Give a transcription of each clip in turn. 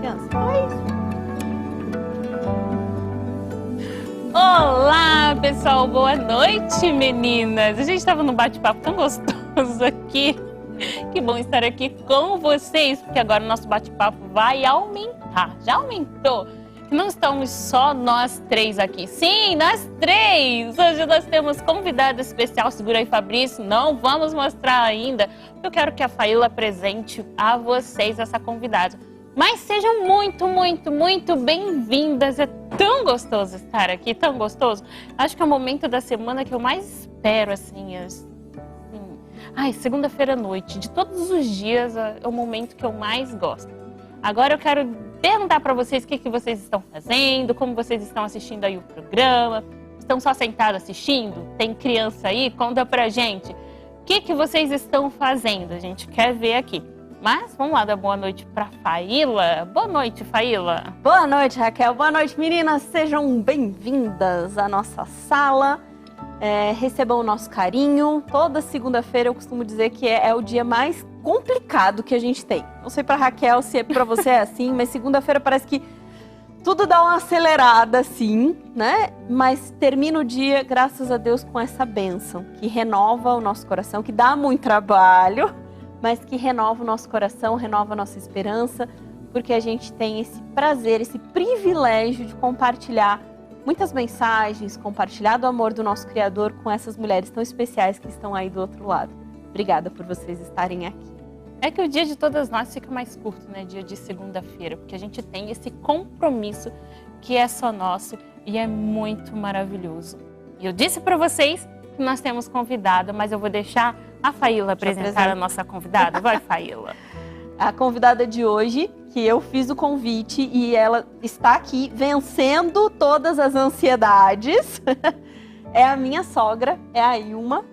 confiança. É isso. Olá, pessoal. Boa noite, meninas. A gente estava num bate-papo tão gostoso aqui. Que bom estar aqui com vocês, porque agora o nosso bate-papo vai aumentar. Já aumentou. Não estamos só nós três aqui. Sim, nós três! Hoje nós temos convidada especial. Segura aí, Fabrício. Não vamos mostrar ainda. Eu quero que a Faíla apresente a vocês essa convidada. Mas sejam muito, muito, muito bem-vindas. É tão gostoso estar aqui, tão gostoso. Acho que é o momento da semana que eu mais espero, assim. Ai, segunda-feira à noite. De todos os dias é o momento que eu mais gosto. Agora eu quero perguntar para vocês o que vocês estão fazendo, como vocês estão assistindo aí o programa. Estão só sentados assistindo? Tem criança aí? Conta pra gente. O que vocês estão fazendo? A gente quer ver aqui. Mas vamos lá dar boa noite para Faíla. Boa noite, Faíla. Boa noite, Raquel. Boa noite, meninas. Sejam bem-vindas à nossa sala. Recebam o nosso carinho. Toda segunda-feira eu costumo dizer que é o dia mais complicado que a gente tem. Não sei para Raquel se para você é assim, mas segunda-feira parece que tudo dá uma acelerada assim, né? Mas termina o dia, graças a Deus, com essa bênção que renova o nosso coração, que dá muito trabalho, mas que renova o nosso coração, renova a nossa esperança, porque a gente tem esse prazer, esse privilégio de compartilhar muitas mensagens, compartilhar do amor do nosso Criador com essas mulheres tão especiais que estão aí do outro lado. Obrigada por vocês estarem aqui. É que o dia de todas nós fica mais curto, né? Dia de segunda-feira, porque a gente tem esse compromisso que é só nosso e é muito maravilhoso. E eu disse para vocês que nós temos convidada, mas eu vou deixar a Faíla apresentar a nossa convidada. Vai, Faíla. A convidada de hoje, que eu fiz o convite e ela está aqui vencendo todas as ansiedades, é a minha sogra, é a Ilma,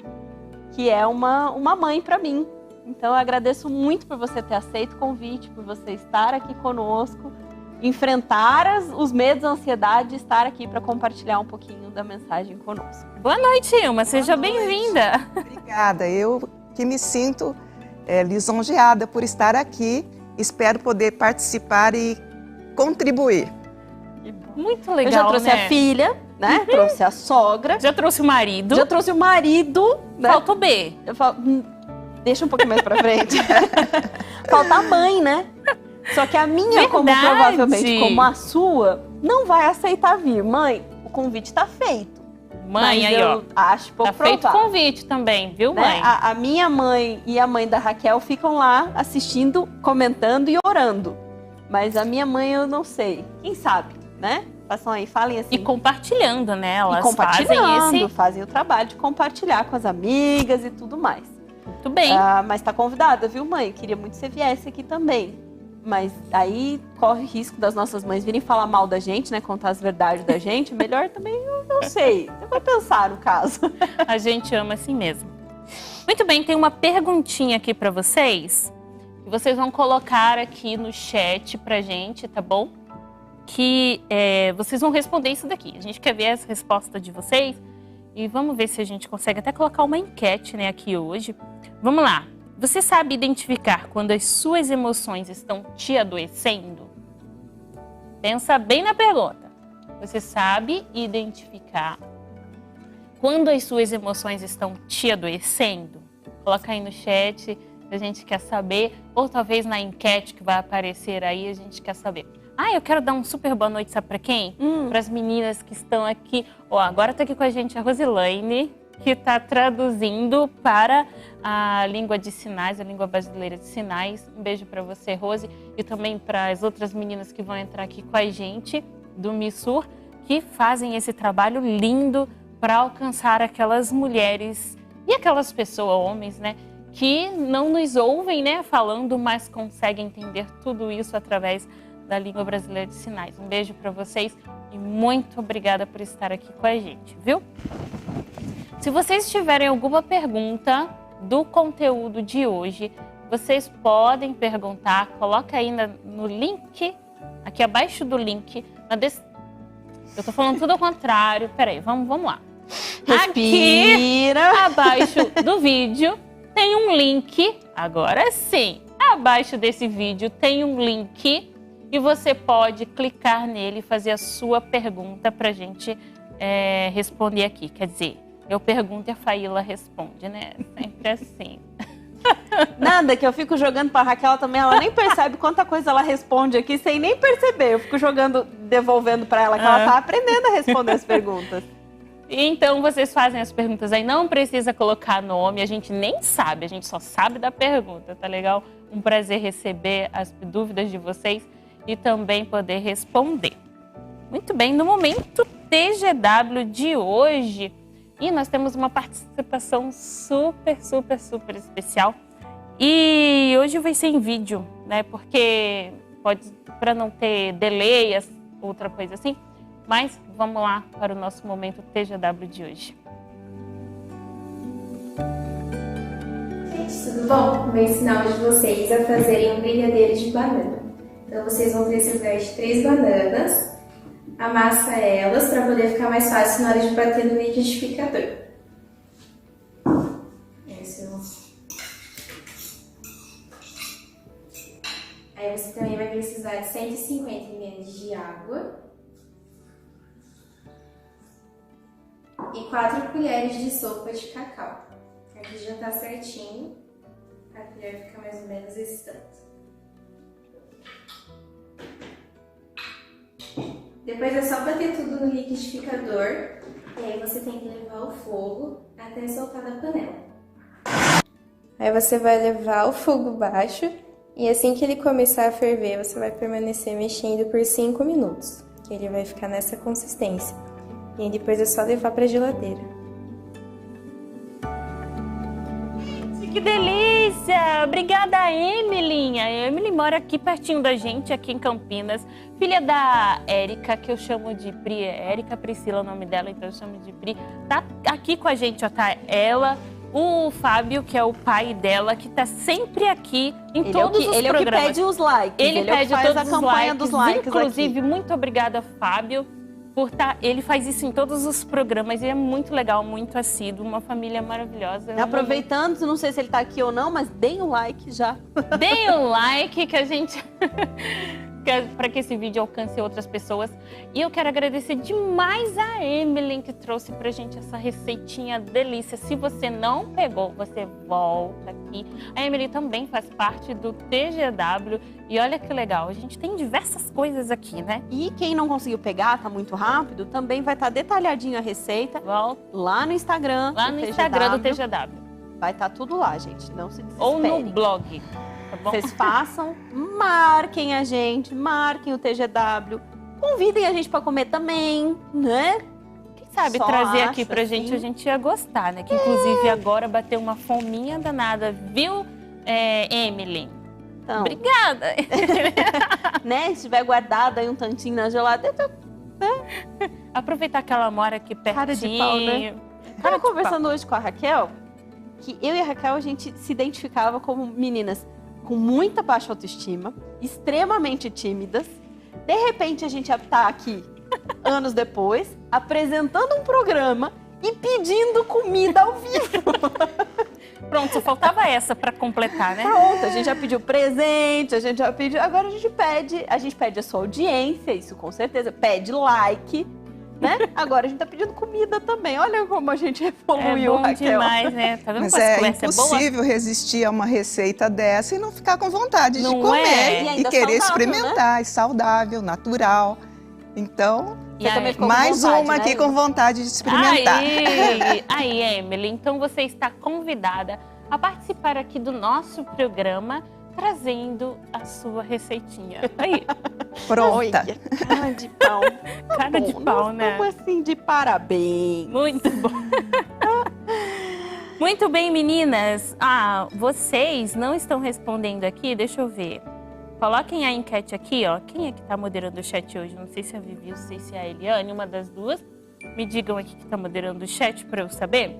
que é uma mãe para mim. Então eu agradeço muito por você ter aceito o convite, por você estar aqui conosco, enfrentar os medos, a ansiedade e estar aqui para compartilhar um pouquinho da mensagem conosco. Boa noite, Ilma. Seja bem-vinda. Obrigada. Eu que me sinto lisonjeada por estar aqui. Espero poder participar e contribuir. Muito legal, eu já trouxe a filha, né? Uhum. Trouxe a sogra. Já trouxe o marido. Já trouxe o marido. Né? Falta o B. Deixa um pouquinho mais pra frente. Falta a mãe, né? Só que a minha, como provavelmente como a sua, não vai aceitar vir. Mãe, o convite tá feito. Mãe, aí ó. Acho pouco tá feito o convite também, viu, né? mãe? A minha mãe e a mãe da Raquel ficam lá assistindo, comentando e orando. Mas a minha mãe eu não sei. Quem sabe, né? Passam aí, falem assim. E compartilhando, né? Elas fazem o trabalho de compartilhar com as amigas e tudo mais. Muito bem. Mas tá convidada, viu, mãe? Queria muito que você viesse aqui também. Mas aí corre o risco das nossas mães virem falar mal da gente, né? Contar as verdades da gente. Melhor também, eu não sei. Eu vou pensar no caso. A gente ama assim mesmo. Muito bem, tem uma perguntinha aqui pra vocês. Que vocês vão colocar aqui no chat pra gente, tá bom? Que vocês vão responder isso daqui. A gente quer ver essa resposta de vocês. E vamos ver se a gente consegue até colocar uma enquete, né, aqui hoje. Vamos lá. Você sabe identificar quando as suas emoções estão te adoecendo? Pensa bem na pergunta. Você sabe identificar quando as suas emoções estão te adoecendo? Coloca aí no chat, a gente quer saber. Ou talvez na enquete que vai aparecer aí, a gente quer saber. Eu quero dar um super boa noite, sabe pra quem? Para as meninas que estão aqui. Agora tá aqui com a gente a Rosilane, que está traduzindo para a língua de sinais, a língua brasileira de sinais. Um beijo para você, Rose, e também para as outras meninas que vão entrar aqui com a gente, do Missur, que fazem esse trabalho lindo para alcançar aquelas mulheres e aquelas pessoas, homens, né, que não nos ouvem, né, falando, mas conseguem entender tudo isso através da língua brasileira de sinais. Um beijo para vocês e muito obrigada por estar aqui com a gente, viu? Se vocês tiverem alguma pergunta do conteúdo de hoje, vocês podem perguntar, coloca aí no link, aqui abaixo do link, eu tô falando tudo ao contrário, peraí, vamos lá. Respira. Aqui abaixo do vídeo tem um link, agora sim, abaixo desse vídeo tem um link e você pode clicar nele e fazer a sua pergunta para a gente responder aqui. Quer dizer, eu pergunto e a Faíla responde, né? Sempre assim. Nada, que eu fico jogando pra Raquel também, ela nem percebe quanta coisa ela responde aqui sem nem perceber. Eu fico jogando, devolvendo pra ela, que ela tá aprendendo a responder as perguntas. Então, vocês fazem as perguntas aí, não precisa colocar nome, a gente nem sabe, a gente só sabe da pergunta, tá legal? Um prazer receber as dúvidas de vocês e também poder responder. Muito bem, no momento TGW de hoje, e nós temos uma participação super especial. E hoje vai ser em vídeo, né? Porque para não ter delay, outra coisa assim. Mas vamos lá para o nosso momento TGW de hoje. Gente, tudo bom? Vou ensinar hoje vocês a fazerem um brigadeiro de banana. Então vocês vão precisar de 3 bananas, amassa elas para poder ficar mais fácil na hora de bater no liquidificador. Aí você também vai precisar de 150 ml de água e 4 colheres de sopa de cacau. Aqui já tá certinho, a colher fica mais ou menos esse tanto. Depois é só bater tudo no liquidificador e aí você tem que levar o fogo até soltar da panela. Aí você vai levar o fogo baixo e assim que ele começar a ferver, você vai permanecer mexendo por 5 minutos, que ele vai ficar nessa consistência. E aí depois é só levar para a geladeira. Que delícia! Obrigada, Emily. A Emily mora aqui pertinho da gente, aqui em Campinas. Filha da Érica, que eu chamo de Pri. Érica Priscila é o nome dela, então eu chamo de Pri. Tá aqui com a gente, ó, tá ela, o Fábio, que é o pai dela, que tá sempre aqui em todos os programas. Ele é o que pede os likes. Ele pede faz todos a campanha dos likes. Inclusive, aqui. muito obrigada, Fábio. Ele faz isso em todos os programas e é muito legal, muito assíduo, uma família maravilhosa. Aproveitando, não sei se ele tá aqui ou não, mas deem o like já. Deem o like que a gente... para que esse vídeo alcance outras pessoas. E eu quero agradecer demais a Emily que trouxe pra gente essa receitinha delícia. Se você não pegou, você volta aqui. A Emily também faz parte do TGW e olha que legal, a gente tem diversas coisas aqui, né? E quem não conseguiu pegar, tá muito rápido, também vai estar detalhadinho a receita. Volta lá no Instagram. Lá no Instagram do TGW. Vai estar tudo lá, gente, não se desesperem. Ou no blog. Tá bom? Vocês façam, marquem a gente, marquem o TGW, convidem a gente para comer também, né? Quem sabe Só trazer aqui pra assim. gente, a gente ia gostar, né? Que inclusive agora bateu uma fominha danada, viu, Emily? Então, obrigada! né? Se tiver guardado aí um tantinho na geladeira, né? Aproveitar que ela mora aqui pertinho. Cara de pau, né? Tava conversando hoje com a Raquel, que eu e a Raquel, a gente se identificava como meninas com muita baixa autoestima, extremamente tímidas. De repente, a gente tá aqui, anos depois, apresentando um programa e pedindo comida ao vivo. Pronto, só faltava essa para completar, né? Pronto, a gente já pediu presente, a gente já pediu... Agora a gente pede a sua audiência, isso com certeza, pede like, né? Agora a gente tá pedindo comida também. Olha como a gente evoluiu, Raquel. É bom demais, né? Tá vendo? Mas é impossível resistir a uma receita dessa e não ficar com vontade de comer e querer experimentar. É saudável, natural. Então, mais vontade, uma né? aqui com vontade de experimentar. Aí, Emily, então você está convidada a participar aqui do nosso programa, trazendo a sua receitinha. Aí. Pronta. Cara de pau. Cara de pau, né? Estamos assim de parabéns. Muito bom. Muito bem, meninas. Vocês não estão respondendo aqui, deixa eu ver. Coloquem a enquete aqui, ó. Quem é que tá moderando o chat hoje? Não sei se é a Vivi, não sei se é a Eliane, uma das duas. Me digam aqui que tá moderando o chat para eu saber.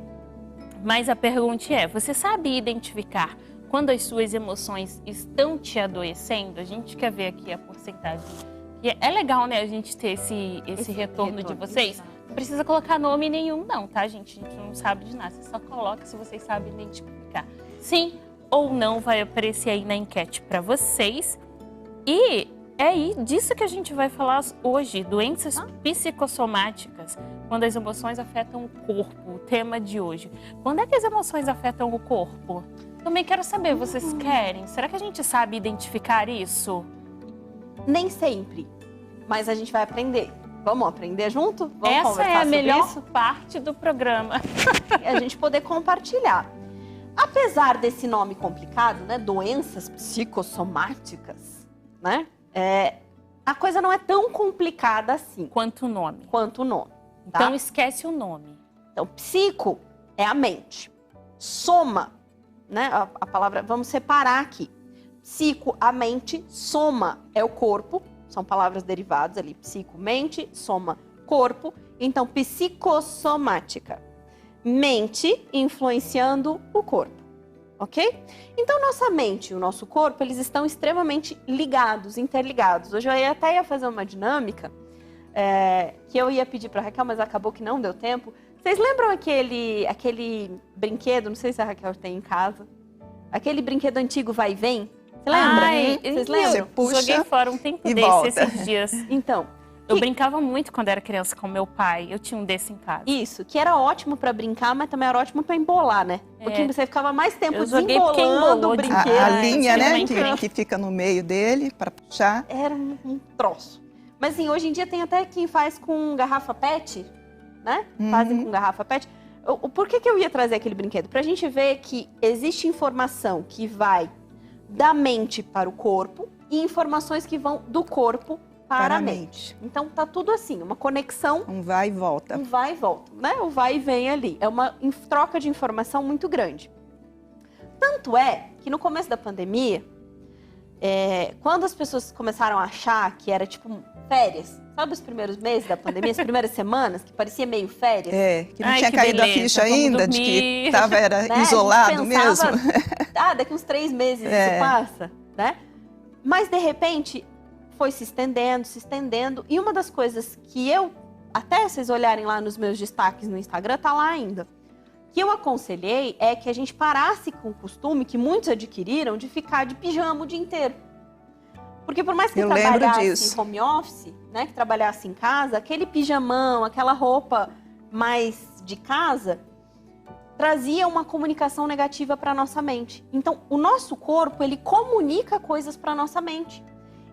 Mas a pergunta é, você sabe identificar quando as suas emoções estão te adoecendo? A gente quer ver aqui a porcentagem. E é legal, né, a gente ter esse retorno de vocês. Não precisa colocar nome nenhum não, tá, gente? A gente não sabe de nada. Você só coloca se vocês sabem identificar. Sim ou não vai aparecer aí na enquete para vocês. E É disso que a gente vai falar hoje, doenças psicossomáticas, quando as emoções afetam o corpo, o tema de hoje. Quando é que as emoções afetam o corpo? Também quero saber, vocês querem? Será que a gente sabe identificar isso? Nem sempre, mas a gente vai aprender. Vamos aprender junto? Vamos Essa conversar é a sobre melhor isso? parte do programa. A gente poder compartilhar. Apesar desse nome complicado, né? Doenças psicossomáticas, né? A coisa não é tão complicada assim. Quanto o nome. Quanto o nome. Tá? Então esquece o nome. Então, psico é a mente. Soma, né? A palavra, vamos separar aqui. Psico, a mente, soma é o corpo. São palavras derivadas ali. Psico, mente, soma, corpo. Então, psicossomática. Mente influenciando o corpo. Ok? Então, nossa mente e o nosso corpo, eles estão extremamente ligados, interligados. Hoje eu até ia fazer uma dinâmica que eu ia pedir para a Raquel, mas acabou que não deu tempo. Vocês lembram aquele brinquedo, não sei se a Raquel tem em casa, aquele brinquedo antigo vai e vem? Você lembra? Vocês lembram? Você puxa, joguei fora um tempo e desse volta. esses dias. Então, Eu brincava muito quando era criança com meu pai. Eu tinha um desse em casa. isso, que era ótimo para brincar, mas também era ótimo para embolar, né? Porque você ficava mais tempo Eu joguei porque desembolando embolou o de- brinquedo. A linha, né, Extremamente. que fica no meio dele para puxar. Era um troço. Mas assim, hoje em dia tem até quem faz com garrafa PET, né? Fazem com garrafa PET. Por que eu ia trazer aquele brinquedo? Pra gente ver que existe informação que vai da mente para o corpo e informações que vão do corpo para a mente. Então tá tudo assim, uma conexão, Um vai e volta. um vai e volta, né? O vai e vem ali. É uma troca de informação muito grande. Tanto é que no começo da pandemia, quando as pessoas começaram a achar que era tipo férias, sabe os primeiros meses da pandemia, as primeiras semanas, que parecia meio férias? Que não Ai, tinha que caído beleza, a ficha vamos ainda, de dormir. que tava, era Né? A isolado gente pensava, mesmo. daqui uns 3 meses isso passa, né? Mas, de repente, foi se estendendo. E uma das coisas que até vocês olharem lá nos meus destaques no Instagram, tá lá ainda. Que eu aconselhei é que a gente parasse com o costume que muitos adquiriram de ficar de pijama o dia inteiro. Porque por mais que Eu lembro trabalhasse disso. home office, né, que trabalhasse em casa, aquele pijamão, aquela roupa mais de casa, trazia uma comunicação negativa para nossa mente. Então, o nosso corpo, ele comunica coisas para nossa mente.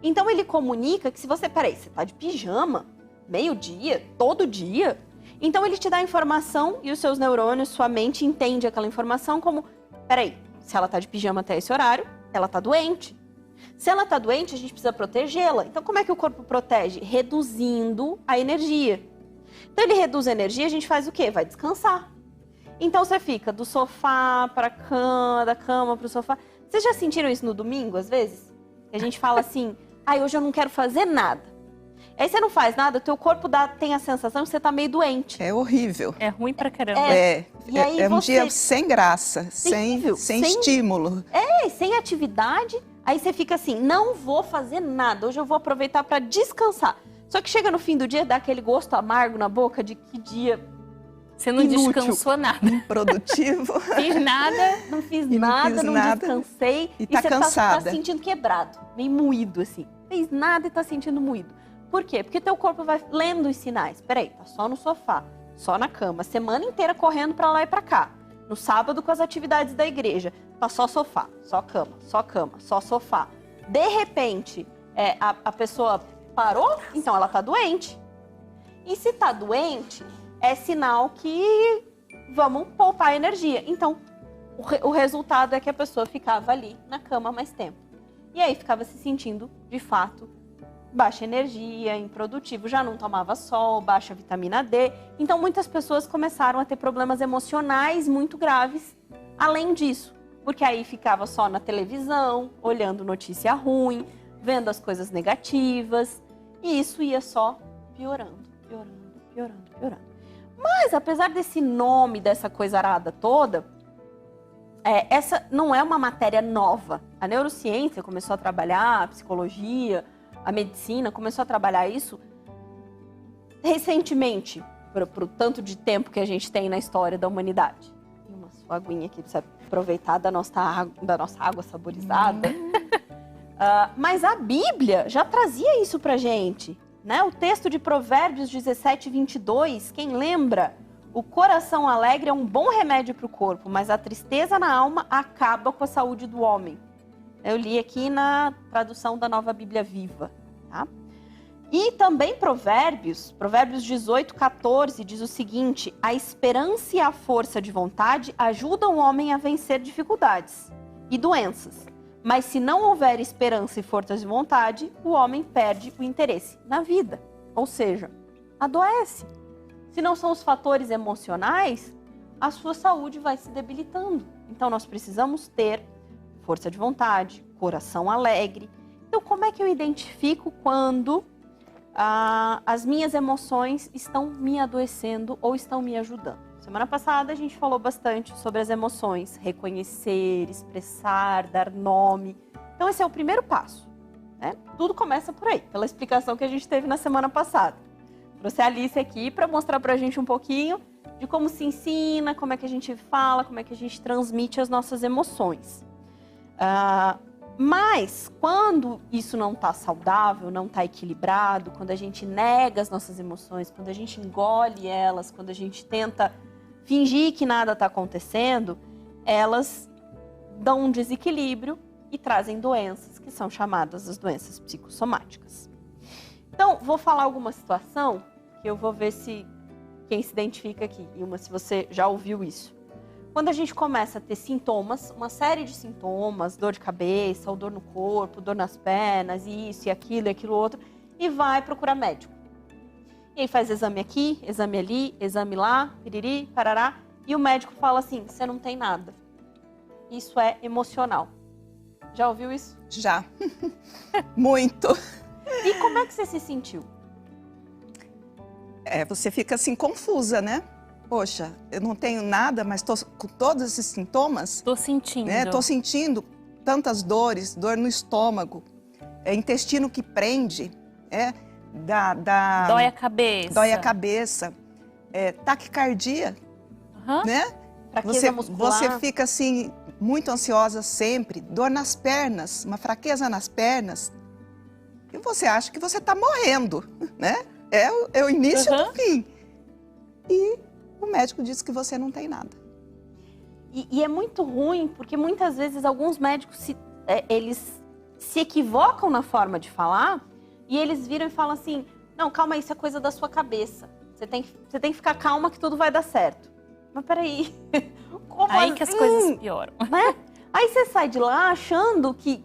Então, ele comunica que se você tá de pijama, meio-dia, todo dia, então ele te dá informação e os seus neurônios, sua mente entende aquela informação como, se ela tá de pijama até esse horário, ela tá doente. Se ela tá doente, a gente precisa protegê-la. Então, como é que o corpo protege? Reduzindo a energia. Então, ele reduz a energia, a gente faz o quê? Vai descansar. Então, você fica do sofá para a cama, da cama para o sofá. Vocês já sentiram isso no domingo, às vezes? A gente fala assim, hoje eu não quero fazer nada. Aí você não faz nada, o teu corpo tem a sensação que você tá meio doente. É horrível. É ruim pra caramba. E aí um você- dia sem graça, Terrível, sem sem- estímulo. Sem atividade, aí você fica assim, não vou fazer nada, hoje eu vou aproveitar para descansar. Só que chega no fim do dia, dá aquele gosto amargo na boca de que dia Você não inútil. descansou nada. Produtivo. Fiz nada. não fiz E não nada, fiz não nada. descansei. E tá você cansada. tá sentindo quebrado, meio moído assim. Fez nada e tá sentindo moído. Por quê? Porque teu corpo vai lendo os sinais. Tá só no sofá, só na cama, a semana inteira correndo pra lá e pra cá. No sábado com as atividades da igreja, tá só sofá, só cama, só sofá. De repente, a pessoa parou, então ela tá doente. E se tá doente, é sinal que vamos poupar energia. Então, o resultado é que a pessoa ficava ali na cama mais tempo. E aí ficava se sentindo, de fato, baixa energia, improdutivo, já não tomava sol, baixa vitamina D. Então, muitas pessoas começaram a ter problemas emocionais muito graves, além disso. Porque aí ficava só na televisão, olhando notícia ruim, vendo as coisas negativas. E isso ia só piorando. Mas, apesar desse nome, dessa coisa arada toda, essa não é uma matéria nova. A neurociência começou a trabalhar, a psicologia, a medicina começou a trabalhar isso recentemente, pro tanto de tempo que a gente tem na história da humanidade. Tem uma sua aguinha aqui pra você aproveitar da nossa água saborizada. Mas a Bíblia já trazia isso pra gente, né? O texto de Provérbios 17, 22, quem lembra? O coração alegre é um bom remédio para o corpo, mas a tristeza na alma acaba com a saúde do homem. Eu li aqui na tradução da Nova Bíblia Viva, tá? E também Provérbios 18, 14 diz o seguinte: a esperança e a força de vontade ajudam o homem a vencer dificuldades e doenças. Mas se não houver esperança e força de vontade, o homem perde o interesse na vida. Ou seja, adoece. Se não são os fatores emocionais, a sua saúde vai se debilitando. Então nós precisamos ter força de vontade, coração alegre. Então como é que eu identifico quando as minhas emoções estão me adoecendo ou estão me ajudando? Semana passada a gente falou bastante sobre as emoções, reconhecer, expressar, dar nome. Então esse é o primeiro passo, né? Tudo começa por aí, pela explicação que a gente teve na semana passada. Trouxe a Alice aqui para mostrar para a gente um pouquinho de como se ensina, como é que a gente fala, como é que a gente transmite as nossas emoções. Mas quando isso não está saudável, não está equilibrado, quando a gente nega as nossas emoções, quando a gente engole elas, quando a gente tenta fingir que nada está acontecendo, elas dão um desequilíbrio e trazem doenças que são chamadas as doenças psicossomáticas. Então, vou falar alguma situação que eu vou ver se quem se identifica aqui, e se você já ouviu isso. Quando a gente começa a ter sintomas, uma série de sintomas, dor de cabeça, ou dor no corpo, dor nas pernas, isso e aquilo outro, e vai procurar médico. E aí faz exame aqui, exame ali, exame lá, piriri, parará, e o médico fala assim: você não tem nada. Isso é emocional. Já ouviu isso? Já. Muito. E como é que você se sentiu? Você fica assim confusa, né? Poxa, eu não tenho nada, mas estou com todos esses sintomas. Tô sentindo. Né? Tô sentindo tantas dores, dor no estômago, intestino que prende, dói a cabeça. Dói a cabeça, taquicardia, né? Fraqueza muscular. Você fica assim, muito ansiosa sempre, dor nas pernas, uma fraqueza nas pernas. E você acha que você está morrendo, né? É o início do fim. E o médico diz que você não tem nada. E é muito ruim, porque muitas vezes alguns médicos eles se equivocam na forma de falar e eles viram e falam assim: não, calma, isso é coisa da sua cabeça. Você tem que ficar calma que tudo vai dar certo. Mas peraí, como aí assim? que as coisas pioram. Né? Aí você sai de lá achando que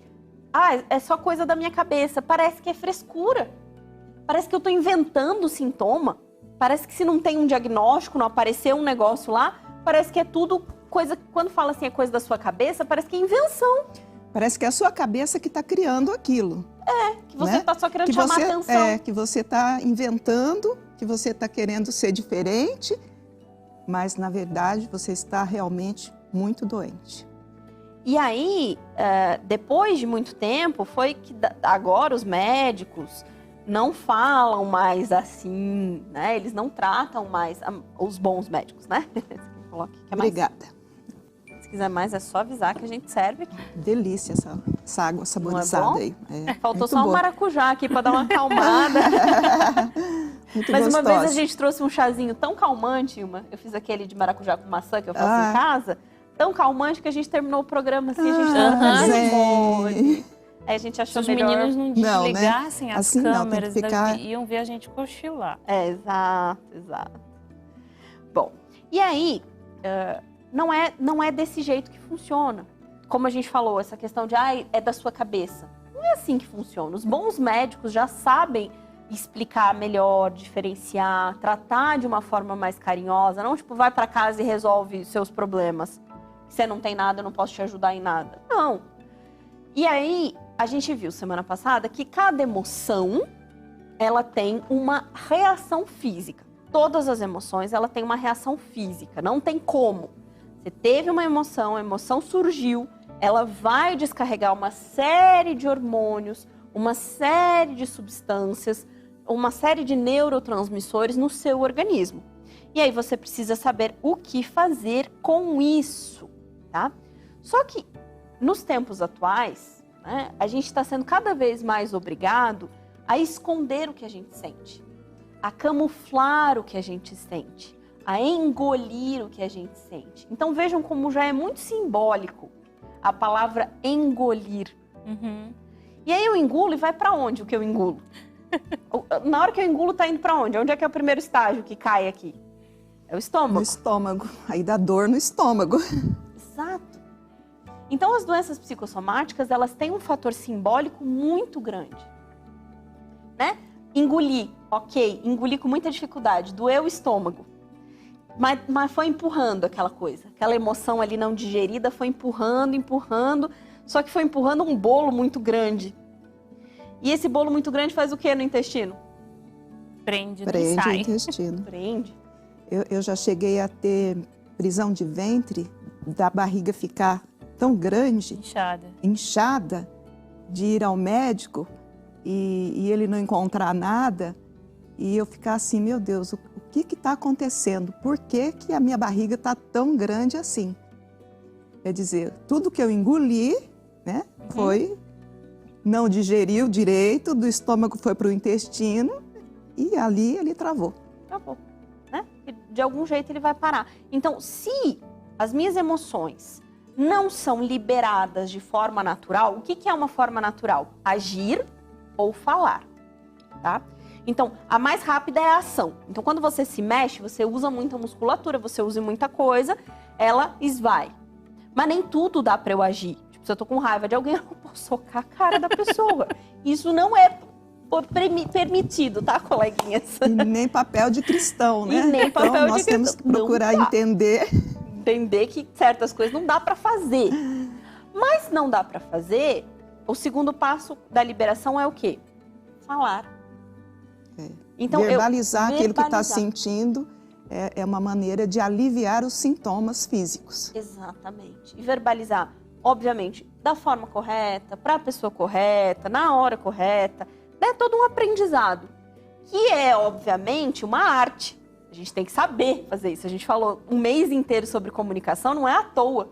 é só coisa da minha cabeça. Parece que é frescura. Parece que eu tô inventando sintoma. Parece que se não tem um diagnóstico, não apareceu um negócio lá, parece que é tudo coisa... Quando fala assim, é coisa da sua cabeça, parece que é invenção. Parece que é a sua cabeça que está criando aquilo. Que você está só querendo chamar atenção. Que você está inventando, que você está querendo ser diferente, mas, na verdade, você está realmente muito doente. E aí, depois de muito tempo, foi que agora os médicos não falam mais assim, né? Eles não tratam mais os bons médicos, né? Obrigada. Se quiser mais, é só avisar que a gente serve aqui. Delícia essa água saborizada aí. Faltou só um maracujá aqui para dar uma acalmada. Muito Mas gostosa. Uma vez a gente trouxe um chazinho tão calmante, eu fiz aquele de maracujá com maçã que eu faço em casa, tão calmante que a gente terminou o programa assim, a gente tava Aí a gente achou Se os meninos não desligassem as assim câmeras, ficar... iam ver a gente cochilar. Exato. Bom, e aí, não é desse jeito que funciona. Como a gente falou, essa questão de, é da sua cabeça. Não é assim que funciona. Os bons médicos já sabem explicar melhor, diferenciar, tratar de uma forma mais carinhosa. Não, vai pra casa e resolve seus problemas. Você não tem nada, eu não posso te ajudar em nada. Não. E aí, a gente viu semana passada que cada emoção, ela tem uma reação física. Todas as emoções, ela tem uma reação física. Não tem como. Você teve uma emoção, a emoção surgiu, ela vai descarregar uma série de hormônios, uma série de substâncias, uma série de neurotransmissores no seu organismo. E aí você precisa saber o que fazer com isso, tá? Só que nos tempos atuais, né? A gente está sendo cada vez mais obrigado a esconder o que a gente sente, a camuflar o que a gente sente, a engolir o que a gente sente. Então vejam como já é muito simbólico a palavra engolir. E aí eu engulo e vai para onde o que eu engulo? Na hora que eu engulo, tá indo para onde? Onde é que é o primeiro estágio que cai aqui? É o estômago. No estômago. Aí dá dor no estômago. Exato. Então as doenças psicossomáticas, elas têm um fator simbólico muito grande, né? Engolir, ok, engoli com muita dificuldade, doeu o estômago. Mas foi empurrando aquela coisa, aquela emoção ali não digerida foi empurrando, só que foi empurrando um bolo muito grande. E esse bolo muito grande faz o que no intestino? Prende o sai. intestino. Prende. Eu já cheguei a ter prisão de ventre, da barriga ficar tão grande, inchada, de ir ao médico e ele não encontrar nada. E eu ficar assim, meu Deus, o que está acontecendo? Por que a minha barriga está tão grande assim? Quer dizer, tudo que eu engoli, né, foi, não digeriu direito, do estômago foi para o intestino e ali ele travou. Travou, né? E de algum jeito ele vai parar. Então, se as minhas emoções não são liberadas de forma natural, o que é uma forma natural? Agir ou falar, tá? Então, a mais rápida é a ação. Então, quando você se mexe, você usa muita musculatura, você usa muita coisa, ela esvai. Mas nem tudo dá para eu agir. Tipo, se eu tô com raiva de alguém, eu não posso socar a cara da pessoa. Isso não é permitido, tá, coleguinhas? E nem papel de cristão, né? E nem papel então, de nós temos que procurar entender. Entender que certas coisas não dá para fazer. Mas não dá para fazer, o segundo passo da liberação é o quê? Falar. Então, verbalizar aquilo que está sentindo é uma maneira de aliviar os sintomas físicos. Exatamente. E verbalizar, obviamente, da forma correta, para a pessoa correta, na hora correta. É todo um aprendizado, que é, obviamente, uma arte. A gente tem que saber fazer isso. A gente falou um mês inteiro sobre comunicação, não é à toa.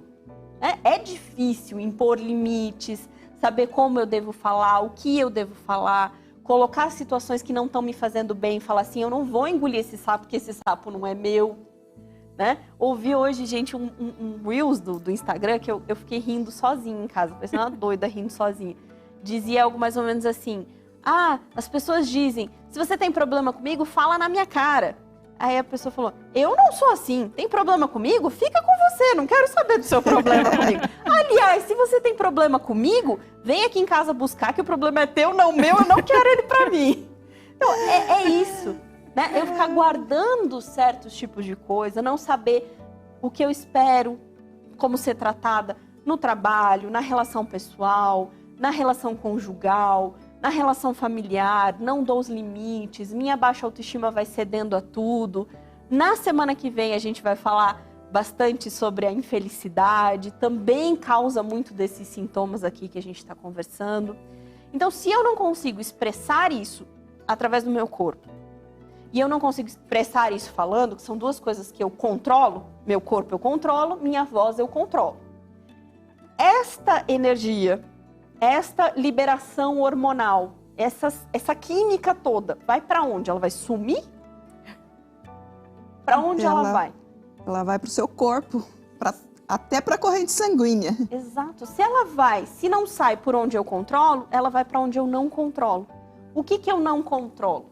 Né? É difícil impor limites, saber como eu devo falar, o que eu devo falar, colocar situações que não estão me fazendo bem, falar assim, eu não vou engolir esse sapo, porque esse sapo não é meu. Né? Ouvi hoje, gente, um Reels do Instagram, que eu fiquei rindo sozinha em casa, parecendo uma doida rindo sozinha. Dizia algo mais ou menos assim, as pessoas dizem, se você tem problema comigo, fala na minha cara. Aí a pessoa falou, eu não sou assim, tem problema comigo? Fica com você, não quero saber do seu problema comigo. Aliás, se você tem problema comigo, vem aqui em casa buscar, que o problema é teu, não meu, eu não quero ele pra mim. Então, é isso, né? Eu ficar guardando certos tipos de coisa, não saber o que eu espero, como ser tratada no trabalho, na relação pessoal, na relação conjugal, na relação familiar, não dou os limites, minha baixa autoestima vai cedendo a tudo. Na semana que vem a gente vai falar bastante sobre a infelicidade, também causa muito desses sintomas aqui que a gente está conversando. Então, se eu não consigo expressar isso através do meu corpo, e eu não consigo expressar isso falando, que são duas coisas que eu controlo, meu corpo eu controlo, minha voz eu controlo. Esta energia, esta liberação hormonal, essa química toda, vai para onde? Ela vai sumir? Para onde ela vai? Ela vai para o seu corpo, até para a corrente sanguínea. Exato. Se ela vai, se não sai por onde eu controlo, ela vai para onde eu não controlo. O que eu não controlo?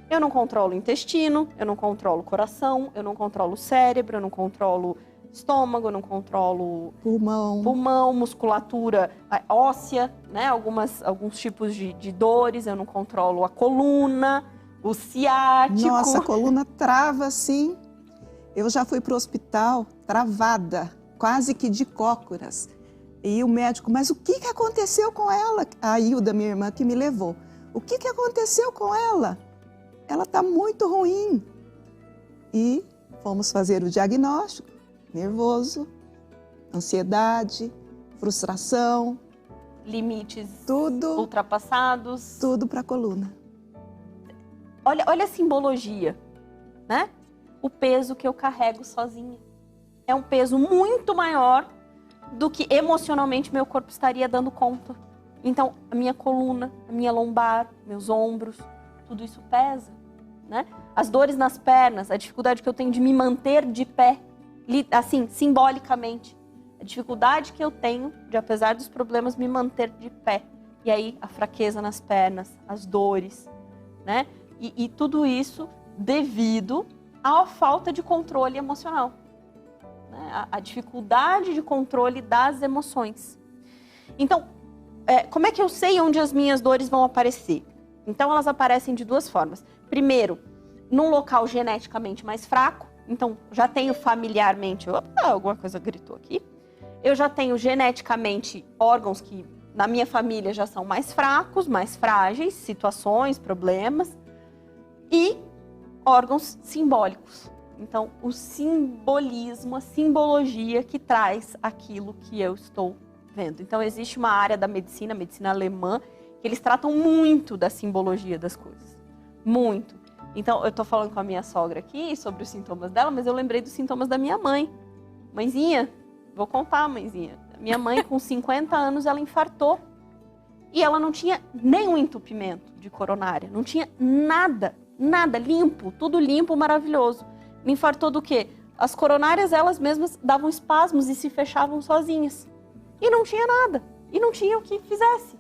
Eu não controlo o intestino, eu não controlo o coração, eu não controlo o cérebro, eu não controlo estômago, eu não controlo pulmão, musculatura óssea, né? Alguns tipos de dores, eu não controlo a coluna, o ciático. Nossa, a coluna trava assim. Eu já fui para o hospital travada, quase que de cócoras. E o médico, mas o que aconteceu com ela? A Hilda, minha irmã, que me levou. O que aconteceu com ela? Ela está muito ruim. E fomos fazer o diagnóstico. Nervoso, ansiedade, frustração. Limites tudo ultrapassados. Tudo para a coluna. Olha a simbologia, né? O peso que eu carrego sozinha. É um peso muito maior do que emocionalmente meu corpo estaria dando conta. Então, a minha coluna, a minha lombar, meus ombros, tudo isso pesa, né? As dores nas pernas, a dificuldade que eu tenho de me manter de pé, assim, simbolicamente. A dificuldade que eu tenho de, apesar dos problemas, me manter de pé. E aí, a fraqueza nas pernas, as dores, né? E tudo isso devido à falta de controle emocional. Né? A dificuldade de controle das emoções. Então, como é que eu sei onde as minhas dores vão aparecer? Então, elas aparecem de duas formas. Primeiro, num local geneticamente mais fraco. Então, já tenho familiarmente... Opa, alguma coisa gritou aqui. Eu já tenho geneticamente órgãos que, na minha família, já são mais fracos, mais frágeis, situações, problemas. E órgãos simbólicos. Então, o simbolismo, a simbologia que traz aquilo que eu estou vendo. Então, existe uma área da medicina, a medicina alemã, que eles tratam muito da simbologia das coisas. Muito. Então, eu estou falando com a minha sogra aqui sobre os sintomas dela, mas eu lembrei dos sintomas da minha mãe. Mãezinha, vou contar, mãezinha. Minha mãe, com 50 anos, ela infartou. E ela não tinha nenhum entupimento de coronária. Não tinha nada, nada, limpo, tudo limpo, maravilhoso. Me infartou do quê? As coronárias, elas mesmas davam espasmos e se fechavam sozinhas. E não tinha nada. E não tinha o que fizesse.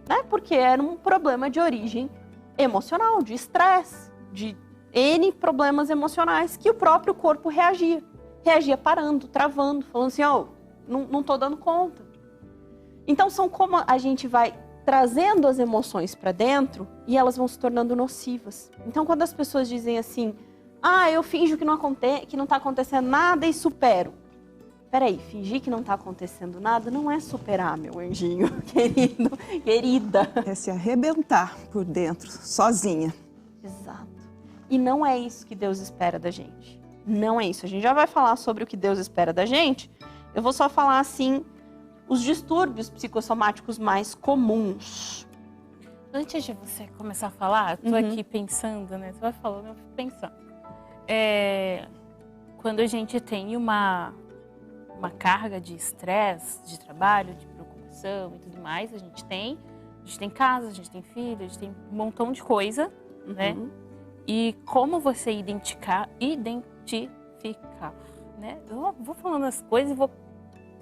Né? Porque era um problema de origem emocional, de estresse, de N problemas emocionais que o próprio corpo reagia. Reagia parando, travando, falando assim, não tô dando conta. Então, são como a gente vai trazendo as emoções para dentro e elas vão se tornando nocivas. Então, quando as pessoas dizem assim, eu finjo que não tá acontecendo nada e supero. Peraí, fingir que não tá acontecendo nada não é superar, meu anjinho, querido, querida. É se arrebentar por dentro, sozinha. Exato. E não é isso que Deus espera da gente. Não é isso. A gente já vai falar sobre o que Deus espera da gente. Eu vou só falar, assim, os distúrbios psicossomáticos mais comuns. Antes de você começar a falar, tô aqui pensando, né? Você vai falando, eu fico pensando. Quando a gente tem uma carga de estresse, de trabalho, de preocupação e tudo mais, a gente tem casa, a gente tem filho, a gente tem um montão de coisa, né? E como você identificar, né? Eu vou falando as coisas e vou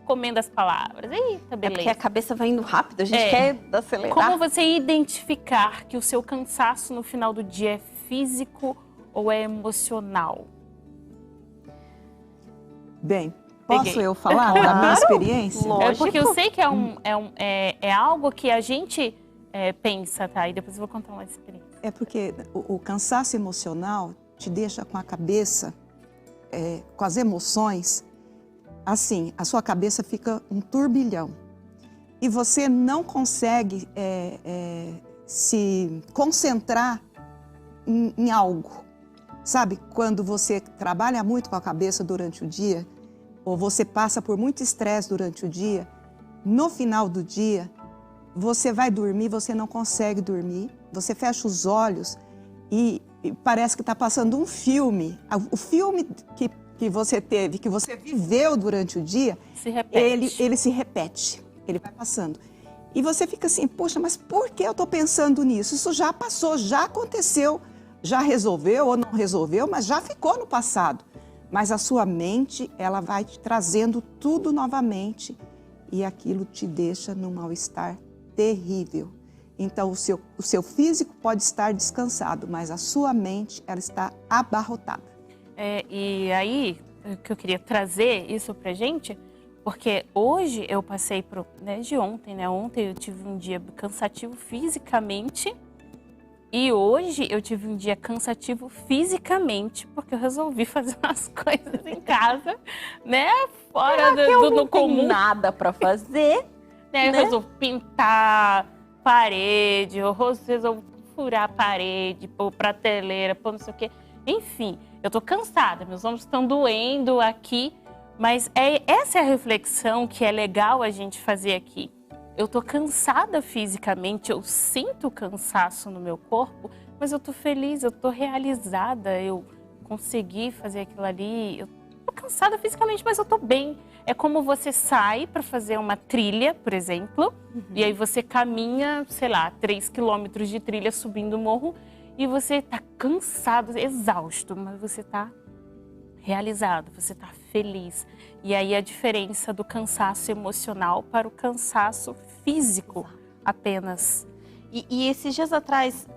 comendo as palavras. Eita, beleza. É porque a cabeça vai indo rápido, a gente quer acelerar. Como você identificar que o seu cansaço no final do dia é físico ou é emocional? Bem, posso eu falar da minha experiência? Lógico. Porque eu sei que é algo que a gente pensa, tá? E depois eu vou contar uma experiência. É porque o cansaço emocional te deixa com a cabeça, com as emoções, assim, a sua cabeça fica um turbilhão. E você não consegue se concentrar em algo. Sabe, quando você trabalha muito com a cabeça durante o dia, ou você passa por muito estresse durante o dia, no final do dia, você vai dormir, você não consegue dormir, você fecha os olhos e parece que está passando um filme. O filme que você teve, que você viveu durante o dia, ele se repete, ele vai passando. E você fica assim, poxa, mas por que eu estou pensando nisso? Isso já passou, já aconteceu, já resolveu ou não resolveu, mas já ficou no passado. Mas a sua mente, ela vai te trazendo tudo novamente e aquilo te deixa num mal-estar terrível. Então, o seu físico pode estar descansado, mas a sua mente, ela está abarrotada. E aí, que eu queria trazer isso pra gente, porque hoje eu passei desde ontem, né? Ontem eu tive um dia cansativo fisicamente e hoje eu tive um dia cansativo fisicamente porque eu resolvi fazer umas coisas em casa, né? Fora do comum. Não tem nada pra fazer. Né? Eu resolvo pintar parede, eu resolvo furar a parede, pôr prateleira, pôr não sei o quê. Enfim, eu tô cansada, meus ombros estão doendo aqui, mas essa é a reflexão que é legal a gente fazer aqui. Eu tô cansada fisicamente, eu sinto cansaço no meu corpo, mas eu tô feliz, eu tô realizada, eu consegui fazer aquilo ali, eu tô cansada fisicamente, mas eu tô bem. É como você sai para fazer uma trilha, por exemplo, e aí você caminha, sei lá, 3 quilômetros de trilha subindo o morro e você tá cansado, exausto, mas você tá realizado, você tá feliz. E aí a diferença do cansaço emocional para o cansaço físico apenas. E esses dias atrás,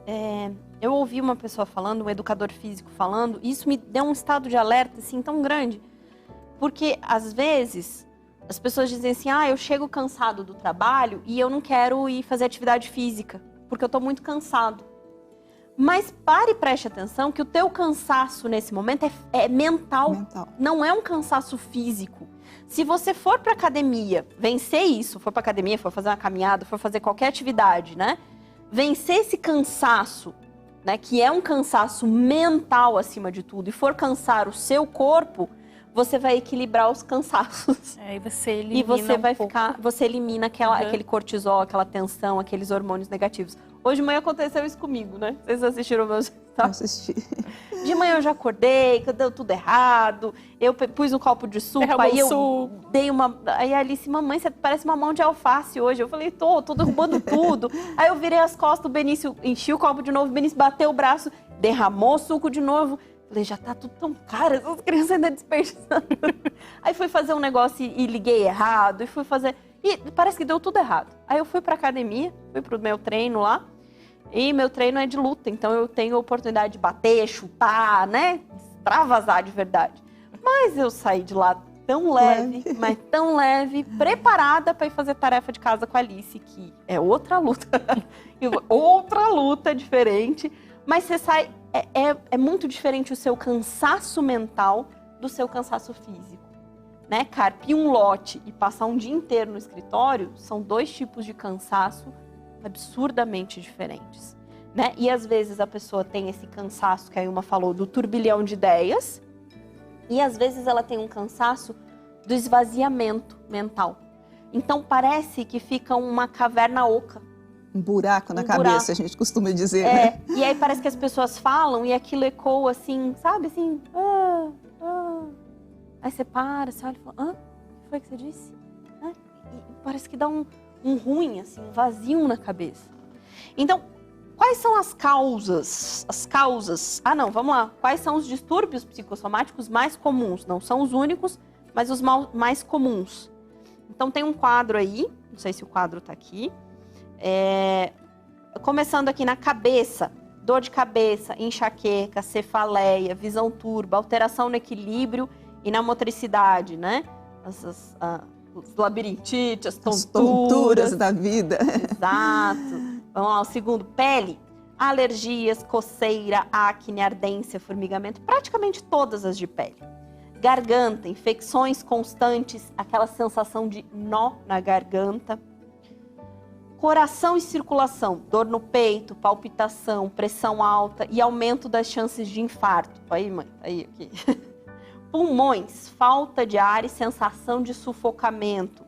eu ouvi uma pessoa falando, um educador físico falando, e isso me deu um estado de alerta assim tão grande. Porque, às vezes, as pessoas dizem assim, eu chego cansado do trabalho e eu não quero ir fazer atividade física, porque eu tô muito cansado. Mas pare e preste atenção que o teu cansaço nesse momento é mental, não é um cansaço físico. Se você for pra academia, vencer isso, for pra academia, for fazer uma caminhada, for fazer qualquer atividade, né? Vencer esse cansaço, né, que é um cansaço mental acima de tudo, e for cansar o seu corpo, você vai equilibrar os cansaços. E você elimina você elimina aquele cortisol, aquela tensão, aqueles hormônios negativos. Hoje de manhã aconteceu isso comigo, né? Vocês assistiram meus... Eu assisti. De manhã eu já acordei, deu tudo errado. Eu pus um copo de suco, aí eu dei uma... Aí a Alice, mamãe, você parece uma mão de alface hoje. Eu falei, tô derrubando tudo. Aí eu virei as costas, o Benício enchi o copo de novo, o Benício bateu o braço, derramou suco de novo. Falei, já tá tudo tão caro, essas crianças ainda desperdiçando. Aí fui fazer um negócio e liguei errado, e fui fazer... E parece que deu tudo errado. Aí eu fui pra academia, fui pro meu treino lá, e meu treino é de luta, então eu tenho a oportunidade de bater, chutar, né? Extravasar de verdade. Mas eu saí de lá tão leve, mas tão leve, preparada pra ir fazer tarefa de casa com a Alice, que é outra luta. Outra luta diferente, mas você sai... É muito diferente o seu cansaço mental do seu cansaço físico, né? Carpir um lote e passar um dia inteiro no escritório são 2 tipos de cansaço absurdamente diferentes, né? E às vezes a pessoa tem esse cansaço que a Ilma falou do turbilhão de ideias e às vezes ela tem um cansaço do esvaziamento mental. Então parece que fica uma caverna oca. Um buraco na cabeça, a gente costuma dizer, né? E aí parece que as pessoas falam e aquilo ecoa assim, sabe, assim... Aí você para, você olha e fala, o que foi que você disse? E parece que dá um ruim, assim, um vazio na cabeça. Então, quais são as causas? Vamos lá. Quais são os distúrbios psicossomáticos mais comuns? Não são os únicos, mas os mais comuns. Então tem um quadro aí, não sei se o quadro tá aqui. Começando aqui na cabeça, dor de cabeça, enxaqueca, cefaleia, visão turva, alteração no equilíbrio e na motricidade, né? Os labirintites, as tonturas da vida. Exato. Vamos lá, o segundo, pele, alergias, coceira, acne, ardência, formigamento, praticamente todas as de pele. Garganta, infecções constantes, aquela sensação de nó na garganta. Coração e circulação, dor no peito, palpitação, pressão alta e aumento das chances de infarto. Aí, mãe, aí, aqui. Pulmões, falta de ar e sensação de sufocamento.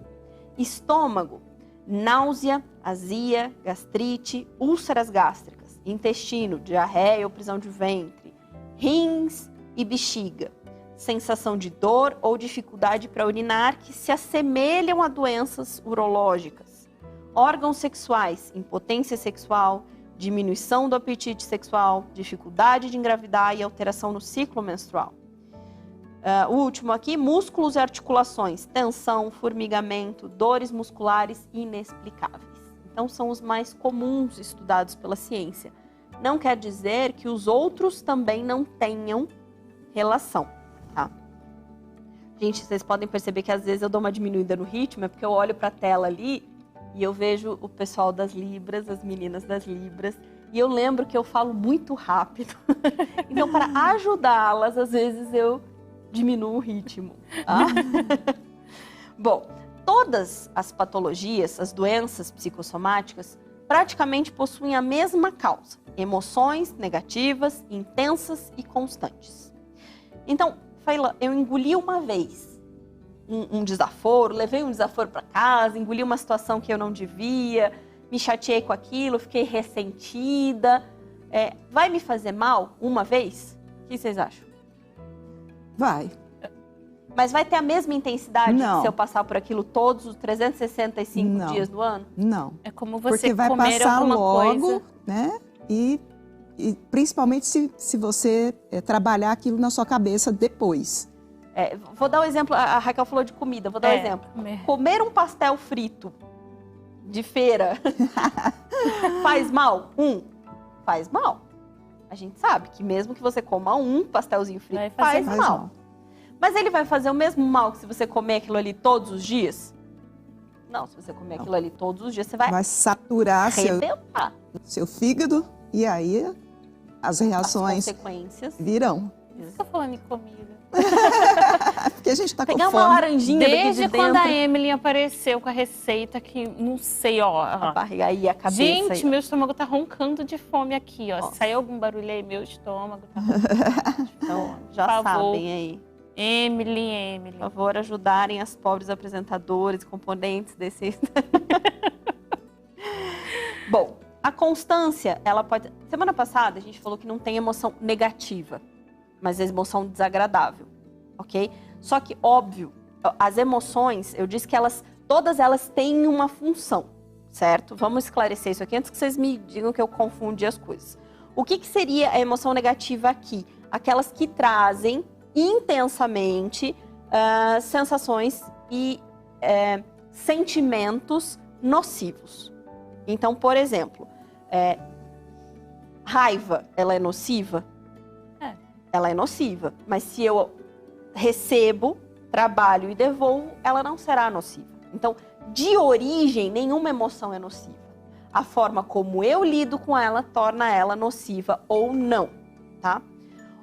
Estômago, náusea, azia, gastrite, úlceras gástricas. Intestino, diarreia ou prisão de ventre. Rins e bexiga. Sensação de dor ou dificuldade para urinar que se assemelham a doenças urológicas. Órgãos sexuais, impotência sexual, diminuição do apetite sexual, dificuldade de engravidar e alteração no ciclo menstrual. O último aqui, músculos e articulações, tensão, formigamento, dores musculares inexplicáveis. Então, são os mais comuns estudados pela ciência. Não quer dizer que os outros também não tenham relação, tá? Gente, vocês podem perceber que às vezes eu dou uma diminuída no ritmo, é porque eu olho para a tela ali e eu vejo o pessoal das Libras, as meninas das Libras, e eu lembro que eu falo muito rápido. Então, para ajudá-las, às vezes eu diminuo o ritmo. Tá? Bom, todas as patologias, as doenças psicossomáticas, praticamente possuem a mesma causa. Emoções negativas, intensas e constantes. Então, Faila, eu engoli uma vez um desaforo, levei um desaforo para casa, engoli uma situação que eu não devia, me chateei com aquilo, fiquei ressentida. Vai me fazer mal uma vez? O que vocês acham? Vai. Mas vai ter a mesma intensidade Não. se eu passar por aquilo todos os 365 Não. dias do ano? Não. É como você Porque vai comer passar alguma logo, coisa. né? E principalmente se você trabalhar aquilo na sua cabeça depois. Vou dar um exemplo, a Raquel falou de comida, vou dar um exemplo. Comer um pastel frito de feira faz mal? Faz mal. A gente sabe que mesmo que você coma um pastelzinho frito, faz mal. Mas ele vai fazer o mesmo mal que se você comer aquilo ali todos os dias? Não, se você comer aquilo ali todos os dias, você vai saturar arrebentar. seu fígado e aí as reações consequências virão. Estou falando em comida. Porque a gente tá com Pegar fome. uma laranjinha Desde daqui de quando dentro. a Emily apareceu com a receita que, não sei, ó. A barriga aí, a cabeça. Gente, aí. meu estômago tá roncando de fome aqui, ó. Nossa. Se sair algum barulho aí, meu estômago tá roncando. Então, já Por favor. sabem aí. Emily. Por favor, ajudarem as pobres apresentadores, componentes desse... Bom, a constância, ela pode... Semana passada, a gente falou que não tem emoção negativa, mas é emoção desagradável, ok? Só que, óbvio, as emoções, eu disse que todas elas têm uma função, certo? Vamos esclarecer isso aqui antes que vocês me digam que eu confundi as coisas. O que seria a emoção negativa aqui? Aquelas que trazem intensamente sensações e sentimentos nocivos. Então, por exemplo, raiva, ela é nociva? Ela é nociva, mas se eu recebo, trabalho e devolvo, ela não será nociva. Então, de origem, nenhuma emoção é nociva. A forma como eu lido com ela torna ela nociva ou não, tá?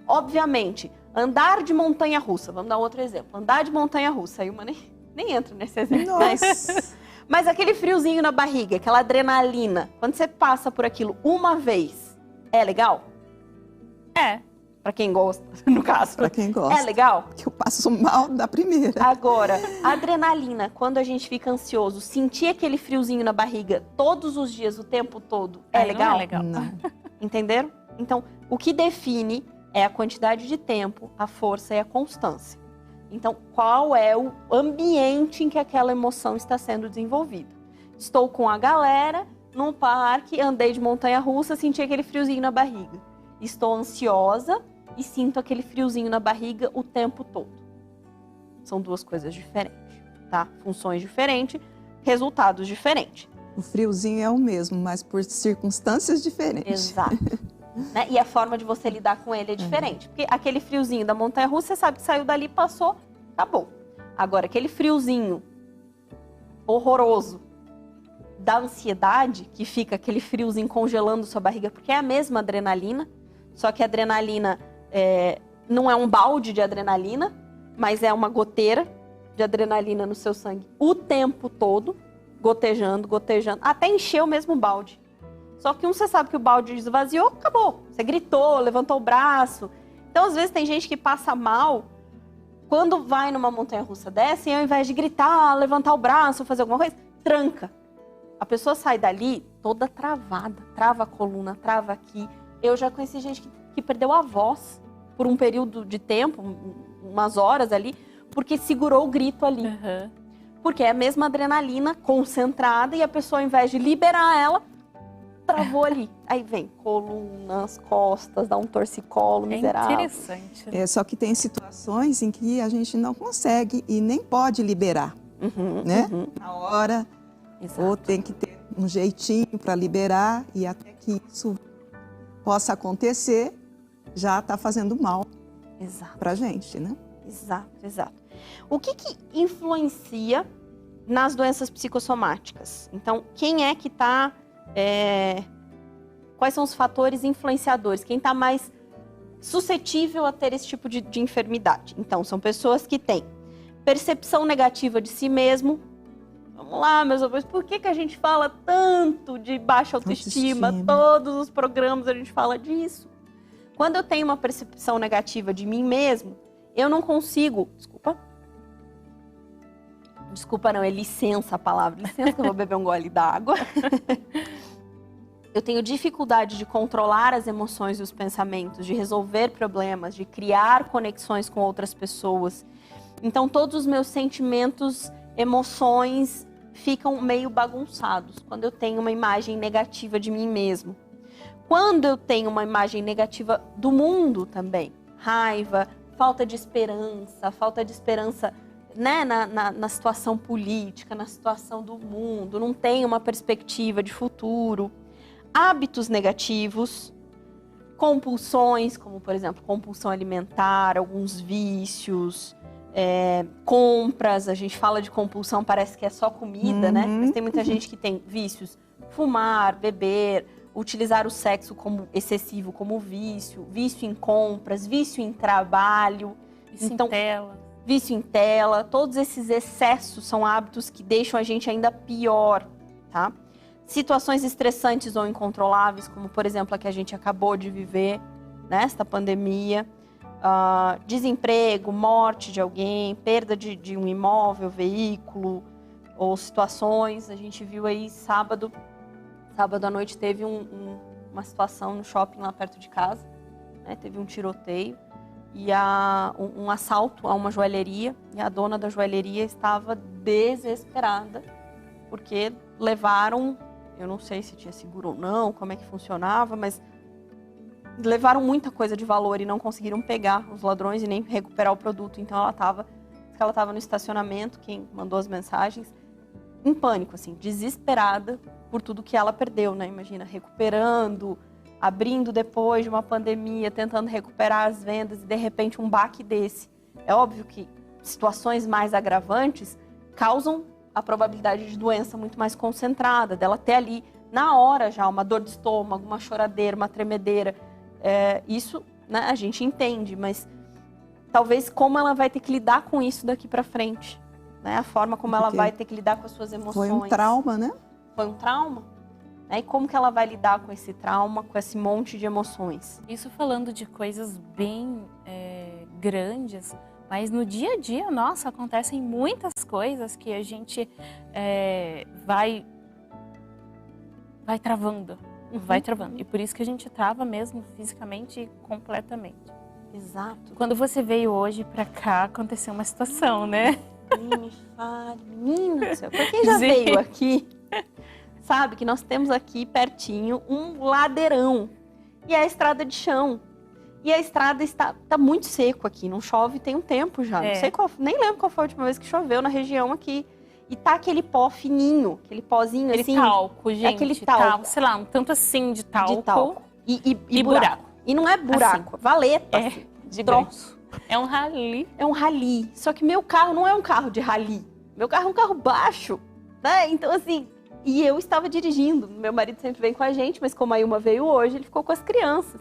Obviamente, andar de montanha-russa, vamos dar outro exemplo. Andar de montanha-russa, aí uma nem entra nesse exemplo. Mas aquele friozinho na barriga, aquela adrenalina, quando você passa por aquilo uma vez, é legal? Pra quem gosta, no caso. Pra quem gosta. É legal? Que eu passo mal da primeira. Agora, a adrenalina, quando a gente fica ansioso, sentir aquele friozinho na barriga todos os dias, o tempo todo, é legal? Não é legal. Não. Entenderam? Então, o que define é a quantidade de tempo, a força e a constância. Então, qual é o ambiente em que aquela emoção está sendo desenvolvida? Estou com a galera, num parque, andei de montanha-russa, senti aquele friozinho na barriga. Estou ansiosa e sinto aquele friozinho na barriga o tempo todo. São duas coisas diferentes, tá? Funções diferentes, resultados diferentes. O friozinho é o mesmo, mas por circunstâncias diferentes. Exato. Né? E a forma de você lidar com ele é diferente. Porque aquele friozinho da montanha-russa, você sabe que saiu dali, passou, acabou. Agora, aquele friozinho horroroso da ansiedade, que fica aquele friozinho congelando sua barriga, porque é a mesma adrenalina, só que a adrenalina não é um balde de adrenalina, mas é uma goteira de adrenalina no seu sangue o tempo todo, gotejando, até encher o mesmo balde. Só que você sabe que o balde esvaziou, acabou. Você gritou, levantou o braço. Então, às vezes, tem gente que passa mal quando vai numa montanha-russa dessa e ao invés de gritar, levantar o braço, fazer alguma coisa, tranca. A pessoa sai dali toda travada, trava a coluna, trava aqui. Eu já conheci gente que perdeu a voz por um período de tempo, umas horas ali, porque segurou o grito ali. Uhum. Porque é a mesma adrenalina concentrada e a pessoa, ao invés de liberar ela, travou ali. Aí vem colunas, costas, dá um torcicolo miserável. Interessante. Só que tem situações em que a gente não consegue e nem pode liberar, né? Na hora, ou tem que ter um jeitinho para liberar e até que isso possa acontecer, já está fazendo mal para a gente, né? Exato. O que influencia nas doenças psicossomáticas? Então, quem é que está... quais são os fatores influenciadores? Quem está mais suscetível a ter esse tipo de enfermidade? Então, são pessoas que têm percepção negativa de si mesmo. Vamos lá, meus amores, por que a gente fala tanto de baixa autoestima? Todos os programas a gente fala disso. Quando eu tenho uma percepção negativa de mim mesmo, eu não consigo... Desculpa não, é licença a palavra. Licença que eu vou beber um gole d'água. Eu tenho dificuldade de controlar as emoções e os pensamentos, de resolver problemas, de criar conexões com outras pessoas. Então todos os meus sentimentos, emoções ficam meio bagunçados quando eu tenho uma imagem negativa de mim mesmo. Quando eu tenho uma imagem negativa do mundo também, raiva, falta de esperança, né, na situação política, na situação do mundo, não tem uma perspectiva de futuro, hábitos negativos, compulsões, como por exemplo, compulsão alimentar, alguns vícios, compras, a gente fala de compulsão, parece que é só comida, né? Mas tem muita gente que tem vícios, fumar, beber, utilizar o sexo como excessivo como vício em compras, vício em trabalho, vício em tela, todos esses excessos são hábitos que deixam a gente ainda pior, tá? Situações estressantes ou incontroláveis, como por exemplo a que a gente acabou de viver, nesta pandemia, desemprego, morte de alguém, perda de um imóvel, veículo, ou situações, a gente viu aí sábado à noite teve uma situação no shopping lá perto de casa, né? Teve um tiroteio e um assalto a uma joalheria, e a dona da joalheria estava desesperada, porque levaram, eu não sei se tinha seguro ou não, como é que funcionava, mas levaram muita coisa de valor e não conseguiram pegar os ladrões e nem recuperar o produto. Então ela estava no estacionamento, quem mandou as mensagens, em pânico, assim, desesperada por tudo que ela perdeu, né? Imagina, recuperando, abrindo depois de uma pandemia, tentando recuperar as vendas e de repente um baque desse. É óbvio que situações mais agravantes causam a probabilidade de doença muito mais concentrada, dela ter ali, na hora já, uma dor de estômago, uma choradeira, uma tremedeira. Isso, né, a gente entende, mas talvez como ela vai ter que lidar com isso daqui pra frente, né? A forma como ela vai ter que lidar com as suas emoções. Foi um trauma, né? Foi um trauma. E como que ela vai lidar com esse trauma, com esse monte de emoções? Isso falando de coisas bem grandes, mas no dia a dia, nossa, acontecem muitas coisas que a gente vai travando. Vai travando. E por isso que a gente trava mesmo fisicamente e completamente. Exato. Quando você veio hoje pra cá, aconteceu uma situação, né? Me fale, menina do céu. Pra quem já veio aqui, sabe que nós temos aqui pertinho um ladeirão. E é a estrada de chão. E a estrada está muito seco aqui. Não chove tem um tempo já. Não sei nem lembro qual foi a última vez que choveu na região aqui. E tá aquele pó fininho, aquele pozinho assim. Aquele talco, gente. Aquele talco. Sei lá, um tanto assim de talco. De talco. E buraco. E não é buraco, assim. Valeta. De troço. É um rally. É um rally. Só que meu carro não é um carro de rally. Meu carro é um carro baixo, né? Então assim, e eu estava dirigindo. Meu marido sempre vem com a gente, mas como a Ilma veio hoje, ele ficou com as crianças.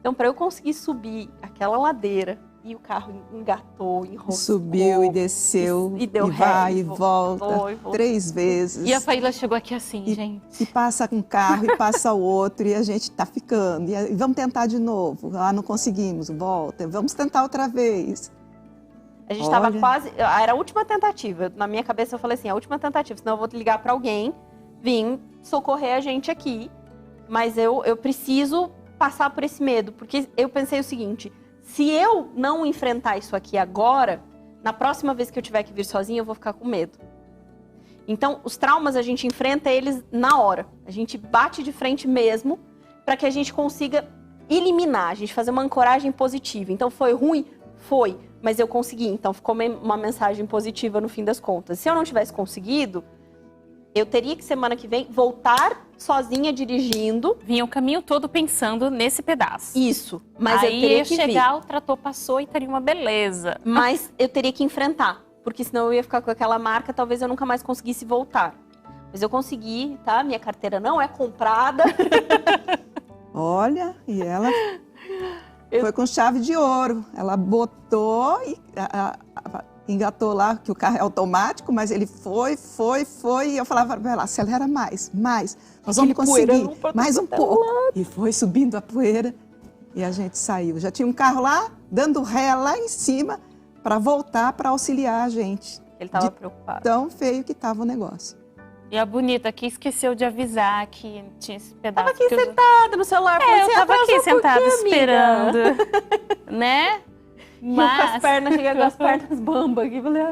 Então para eu conseguir subir aquela ladeira, e o carro engatou, enroscou. Subiu e desceu, e deu vai ré, e volta, voltou. 3 vezes. E a Faíla chegou aqui assim, gente. E passa um carro e passa o outro e a gente tá ficando. E vamos tentar de novo. Não conseguimos, volta. Vamos tentar outra vez. A gente estava quase... Era a última tentativa. Na minha cabeça eu falei assim, a última tentativa. Senão eu vou ligar para alguém, vir socorrer a gente aqui. Mas eu preciso passar por esse medo. Porque eu pensei o seguinte... Se eu não enfrentar isso aqui agora, na próxima vez que eu tiver que vir sozinha, eu vou ficar com medo. Então, os traumas a gente enfrenta eles na hora. A gente bate de frente mesmo para que a gente consiga eliminar, a gente fazer uma ancoragem positiva. Então, foi ruim? Foi, mas eu consegui. Então, ficou uma mensagem positiva no fim das contas. Se eu não tivesse conseguido, eu teria que semana que vem voltar sozinha dirigindo. Vinha o caminho todo pensando nesse pedaço. Isso. Mas aí eu teria que chegar, o trator passou e teria uma beleza. Mas eu teria que enfrentar. Porque senão eu ia ficar com aquela marca, talvez eu nunca mais conseguisse voltar. Mas eu consegui, tá? Minha carteira não é comprada. Olha, e ela foi com chave de ouro. Ela botou e engatou lá, que o carro é automático, mas ele foi, e eu falava para ela, acelera mais, nós vamos conseguir, mais um pouco. E foi subindo a poeira e a gente saiu. Já tinha um carro lá, dando ré lá em cima, para voltar para auxiliar a gente. Ele estava preocupado. Tão feio que estava o negócio. E a bonita aqui esqueceu de avisar que tinha esse pedaço. Tava aqui sentada no celular. Eu tava aqui sentada esperando, né? Com as pernas, cheguei com as pernas bamba aqui. Falei,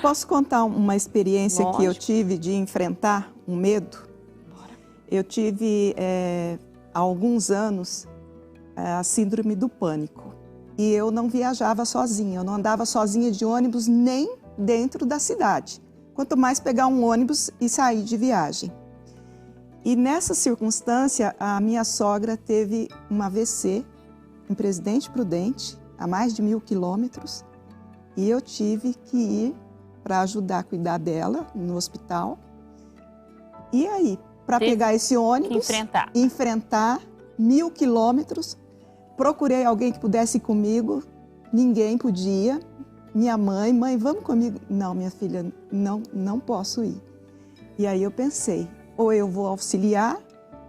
Posso contar uma experiência que eu Lógico. tive de enfrentar um medo? Eu tive, há alguns anos, a síndrome do pânico. E eu não viajava sozinha, eu não andava sozinha de ônibus nem dentro da cidade. Quanto mais pegar um ônibus e sair de viagem. E nessa circunstância, a minha sogra teve um AVC em Presidente Prudente, a mais de 1.000 quilômetros. E eu tive que ir para ajudar a cuidar dela no hospital. E aí, para pegar esse ônibus, enfrentar 1.000 quilômetros, procurei alguém que pudesse ir comigo, ninguém podia. Minha mãe, vamos comigo? Não, minha filha, não posso ir. E aí eu pensei, ou eu vou auxiliar,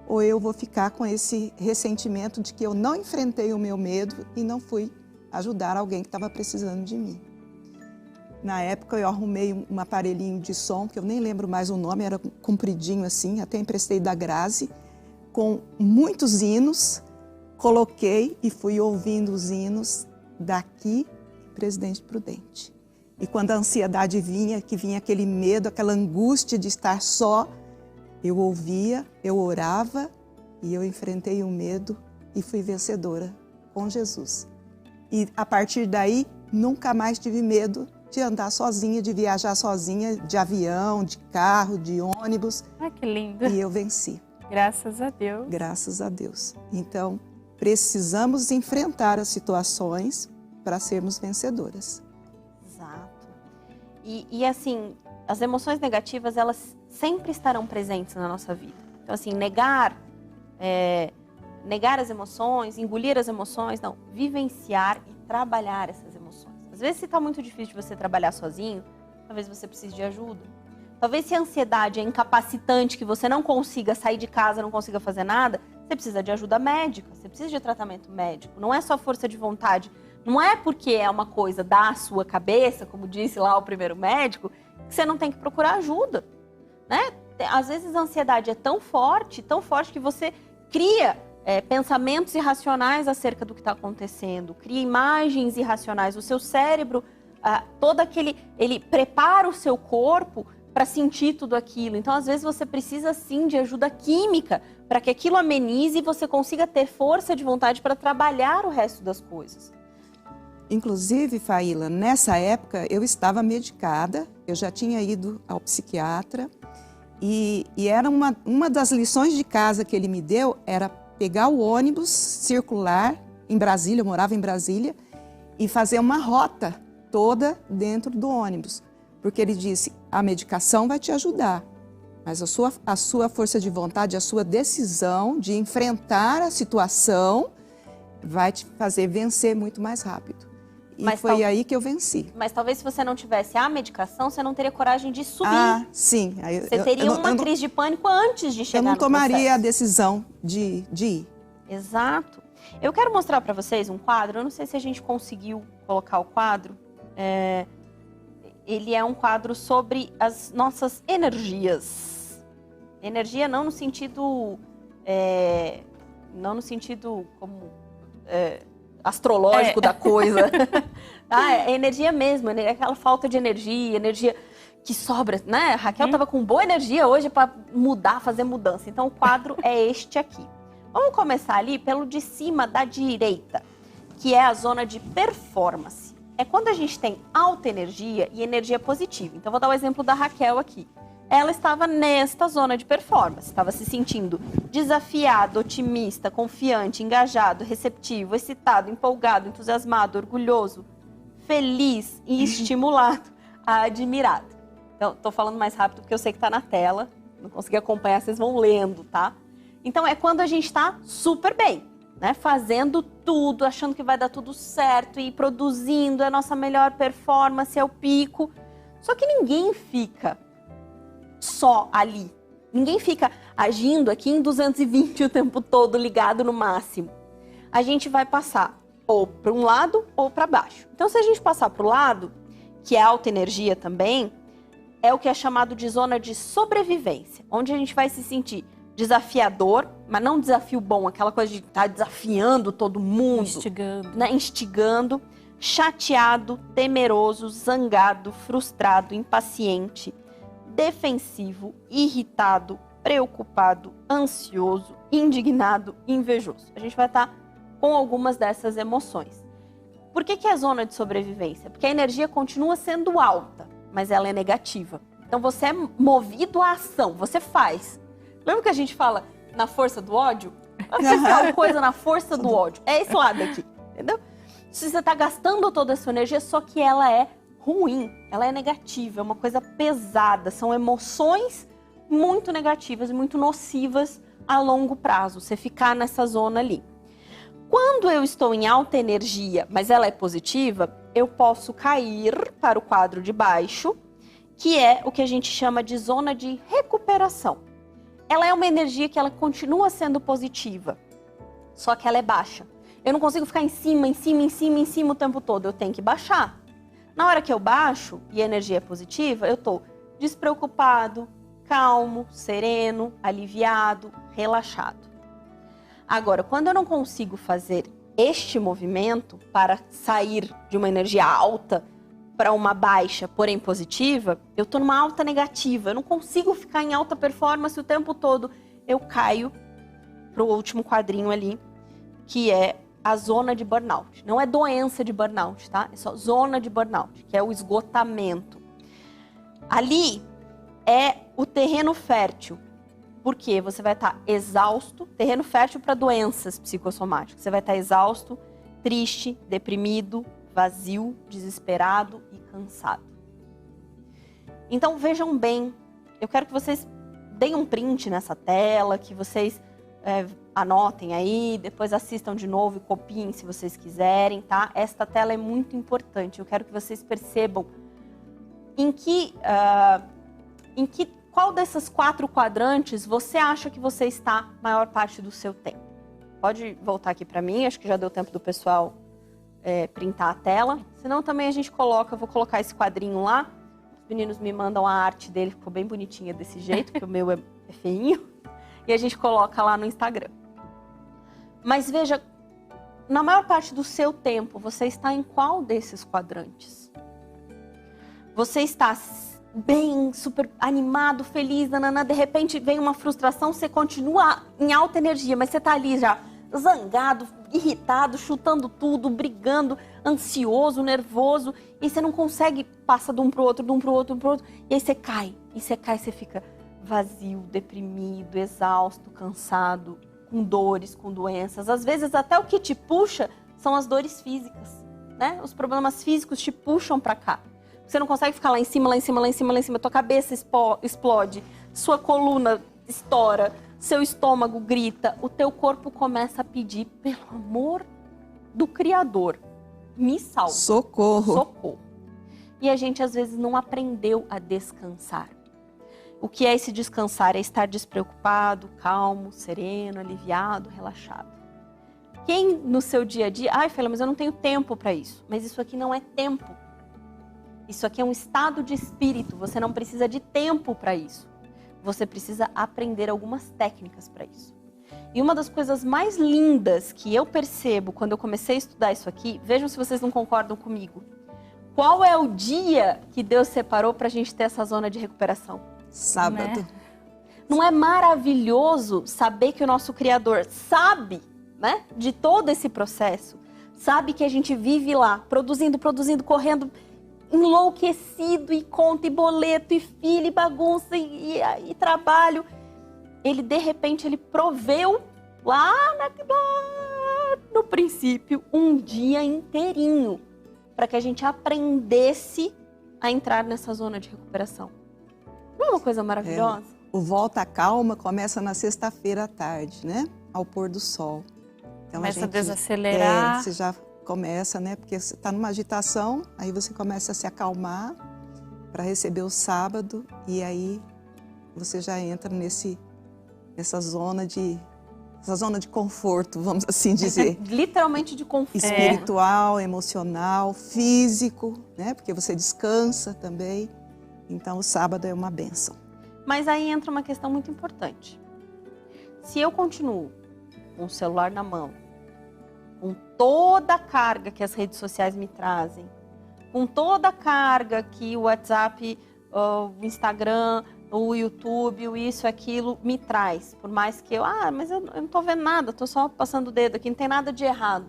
ou eu vou ficar com esse ressentimento de que eu não enfrentei o meu medo e não fui ajudar alguém que estava precisando de mim. Na época eu arrumei um aparelhinho de som, que eu nem lembro mais o nome, era compridinho assim, até emprestei da Grazi, com muitos hinos, coloquei e fui ouvindo os hinos daqui, Presidente Prudente. E quando a ansiedade vinha, que vinha aquele medo, aquela angústia de estar só, eu ouvia, eu orava e eu enfrentei o medo e fui vencedora com Jesus. E a partir daí, nunca mais tive medo de andar sozinha, de viajar sozinha, de avião, de carro, de ônibus. Ai, que lindo. E eu venci. Graças a Deus. Graças a Deus. Então, precisamos enfrentar as situações para sermos vencedoras. Exato. E assim, as emoções negativas, elas sempre estarão presentes na nossa vida. Então, assim, negar as emoções, engolir as emoções, não. Vivenciar e trabalhar essas emoções. Às vezes, se está muito difícil de você trabalhar sozinho, talvez você precise de ajuda. Talvez se a ansiedade é incapacitante, que você não consiga sair de casa, não consiga fazer nada, você precisa de ajuda médica, você precisa de tratamento médico. Não é só força de vontade. Não é porque é uma coisa da sua cabeça, como disse lá o primeiro médico, que você não tem que procurar ajuda, né? Às vezes a ansiedade é tão forte que você cria pensamentos irracionais acerca do que está acontecendo, cria imagens irracionais. O seu cérebro, ele prepara o seu corpo para sentir tudo aquilo. Então, às vezes, você precisa, sim, de ajuda química para que aquilo amenize e você consiga ter força de vontade para trabalhar o resto das coisas. Inclusive, Faíla, nessa época eu estava medicada, eu já tinha ido ao psiquiatra e era uma das lições de casa que ele me deu, era pegar o ônibus circular em Brasília, eu morava em Brasília, e fazer uma rota toda dentro do ônibus. Porque ele disse, a medicação vai te ajudar, mas a sua força de vontade, a sua decisão de enfrentar a situação vai te fazer vencer muito mais rápido. E Mas foi aí que eu venci. Mas talvez se você não tivesse a medicação, você não teria coragem de subir. Ah, sim. Você teria uma crise de pânico antes de chegar no processo. Eu não tomaria a decisão de ir. Exato. Eu quero mostrar para vocês um quadro. Eu não sei se a gente conseguiu colocar o quadro. Ele é um quadro sobre as nossas energias. Energia não no sentido... não no sentido como... astrológico da coisa. É energia mesmo, aquela falta de energia que sobra, né? A Raquel estava com boa energia hoje para mudar, fazer mudança. Então o quadro é este aqui. Vamos começar ali pelo de cima da direita, que é a zona de performance. É quando a gente tem alta energia e energia positiva. Então vou dar o exemplo da Raquel aqui. Ela estava nesta zona de performance, estava se sentindo desafiado, otimista, confiante, engajado, receptivo, excitado, empolgado, entusiasmado, orgulhoso, feliz e estimulado, admirado. Então, estou falando mais rápido porque eu sei que está na tela, não consegui acompanhar, vocês vão lendo, tá? Então, é quando a gente está super bem, né? Fazendo tudo, achando que vai dar tudo certo e produzindo a nossa melhor performance, é o pico. Só que ninguém fica só ali. Ninguém fica agindo aqui em 220 o tempo todo, ligado no máximo. A gente vai passar ou para um lado ou para baixo. Então, se a gente passar para o lado, que é alta energia também, é o que é chamado de zona de sobrevivência, onde a gente vai se sentir desafiador, mas não desafio bom, aquela coisa de estar desafiando todo mundo. Instigando. Né? Instigando. Chateado, temeroso, zangado, frustrado, impaciente, defensivo, irritado, preocupado, ansioso, indignado, invejoso. A gente vai estar com algumas dessas emoções. Por que é zona de sobrevivência? Porque a energia continua sendo alta, mas ela é negativa. Então você é movido à ação, você faz. Lembra que a gente fala na força do ódio? Você faz uma coisa na força do ódio. É esse lado aqui, entendeu? Se você está gastando toda a sua energia, só que ela é ruim, ela é negativa, é uma coisa pesada, são emoções muito negativas e muito nocivas a longo prazo, você ficar nessa zona ali. Quando eu estou em alta energia, mas ela é positiva, eu posso cair para o quadro de baixo, que é o que a gente chama de zona de recuperação. Ela é uma energia que ela continua sendo positiva, só que ela é baixa. Eu não consigo ficar em cima o tempo todo, eu tenho que baixar. Na hora que eu baixo e a energia é positiva, eu estou despreocupado, calmo, sereno, aliviado, relaxado. Agora, quando eu não consigo fazer este movimento para sair de uma energia alta para uma baixa, porém positiva, eu estou numa alta negativa, eu não consigo ficar em alta performance o tempo todo, eu caio para o último quadrinho ali, que é a zona de burnout. Não é doença de burnout, tá? É só zona de burnout, que é o esgotamento. Ali é o terreno fértil, porque você vai estar exausto, terreno fértil para doenças psicossomáticas. Você vai estar exausto, triste, deprimido, vazio, desesperado e cansado. Então vejam bem, eu quero que vocês deem um print nessa tela, que vocês anotem aí, depois assistam de novo e copiem se vocês quiserem, tá? Esta tela é muito importante, eu quero que vocês percebam qual dessas 4 quadrantes você acha que você está a maior parte do seu tempo. Pode voltar aqui para mim, acho que já deu tempo do pessoal printar a tela. Senão também a gente coloca, eu vou colocar esse quadrinho lá, os meninos me mandam a arte dele, ficou bem bonitinha desse jeito, porque o meu é feinho. E a gente coloca lá no Instagram. Mas veja, na maior parte do seu tempo, você está em qual desses quadrantes? Você está bem, super animado, feliz, nanana, de repente vem uma frustração, você continua em alta energia, mas você está ali já zangado, irritado, chutando tudo, brigando, ansioso, nervoso, e você não consegue passar de um pro outro, e aí você cai, você fica vazio, deprimido, exausto, cansado, com dores, com doenças. Às vezes até o que te puxa são as dores físicas, né? Os problemas físicos te puxam para cá. Você não consegue ficar lá em cima, tua cabeça explode, sua coluna estoura, seu estômago grita, o teu corpo começa a pedir, pelo amor do Criador, me salva. Socorro. E a gente às vezes não aprendeu a descansar. O que é esse descansar? É estar despreocupado, calmo, sereno, aliviado, relaxado. Quem no seu dia a dia... Ai, Fela, mas eu não tenho tempo para isso. Mas isso aqui não é tempo. Isso aqui é um estado de espírito. Você não precisa de tempo para isso. Você precisa aprender algumas técnicas para isso. E uma das coisas mais lindas que eu percebo quando eu comecei a estudar isso aqui... Vejam se vocês não concordam comigo. Qual é o dia que Deus separou para a gente ter essa zona de recuperação? Sábado. Né? Não é maravilhoso saber que o nosso Criador sabe, né, de todo esse processo? Sabe que a gente vive lá, produzindo, correndo, enlouquecido, e conta, e boleto, e filho, e bagunça, e trabalho. Ele, de repente, ele proveu lá no princípio um dia inteirinho para que a gente aprendesse a entrar nessa zona de recuperação. Não é uma coisa maravilhosa? O Volta à Calma começa na sexta-feira à tarde, né? Ao pôr do sol. Então, começa a desacelerar. Você já começa, né? Porque você está numa agitação, aí você começa a se acalmar para receber o sábado, e aí você já entra nessa zona de conforto, vamos assim dizer. Literalmente de conforto. Espiritual, emocional, físico, né? Porque você descansa também. Então, o sábado é uma bênção. Mas aí entra uma questão muito importante. Se eu continuo com o celular na mão, com toda a carga que as redes sociais me trazem, com toda a carga que o WhatsApp, o Instagram, o YouTube, o isso, aquilo me traz. Por mais que mas eu não tô vendo nada, tô só passando o dedo aqui, não tem nada de errado.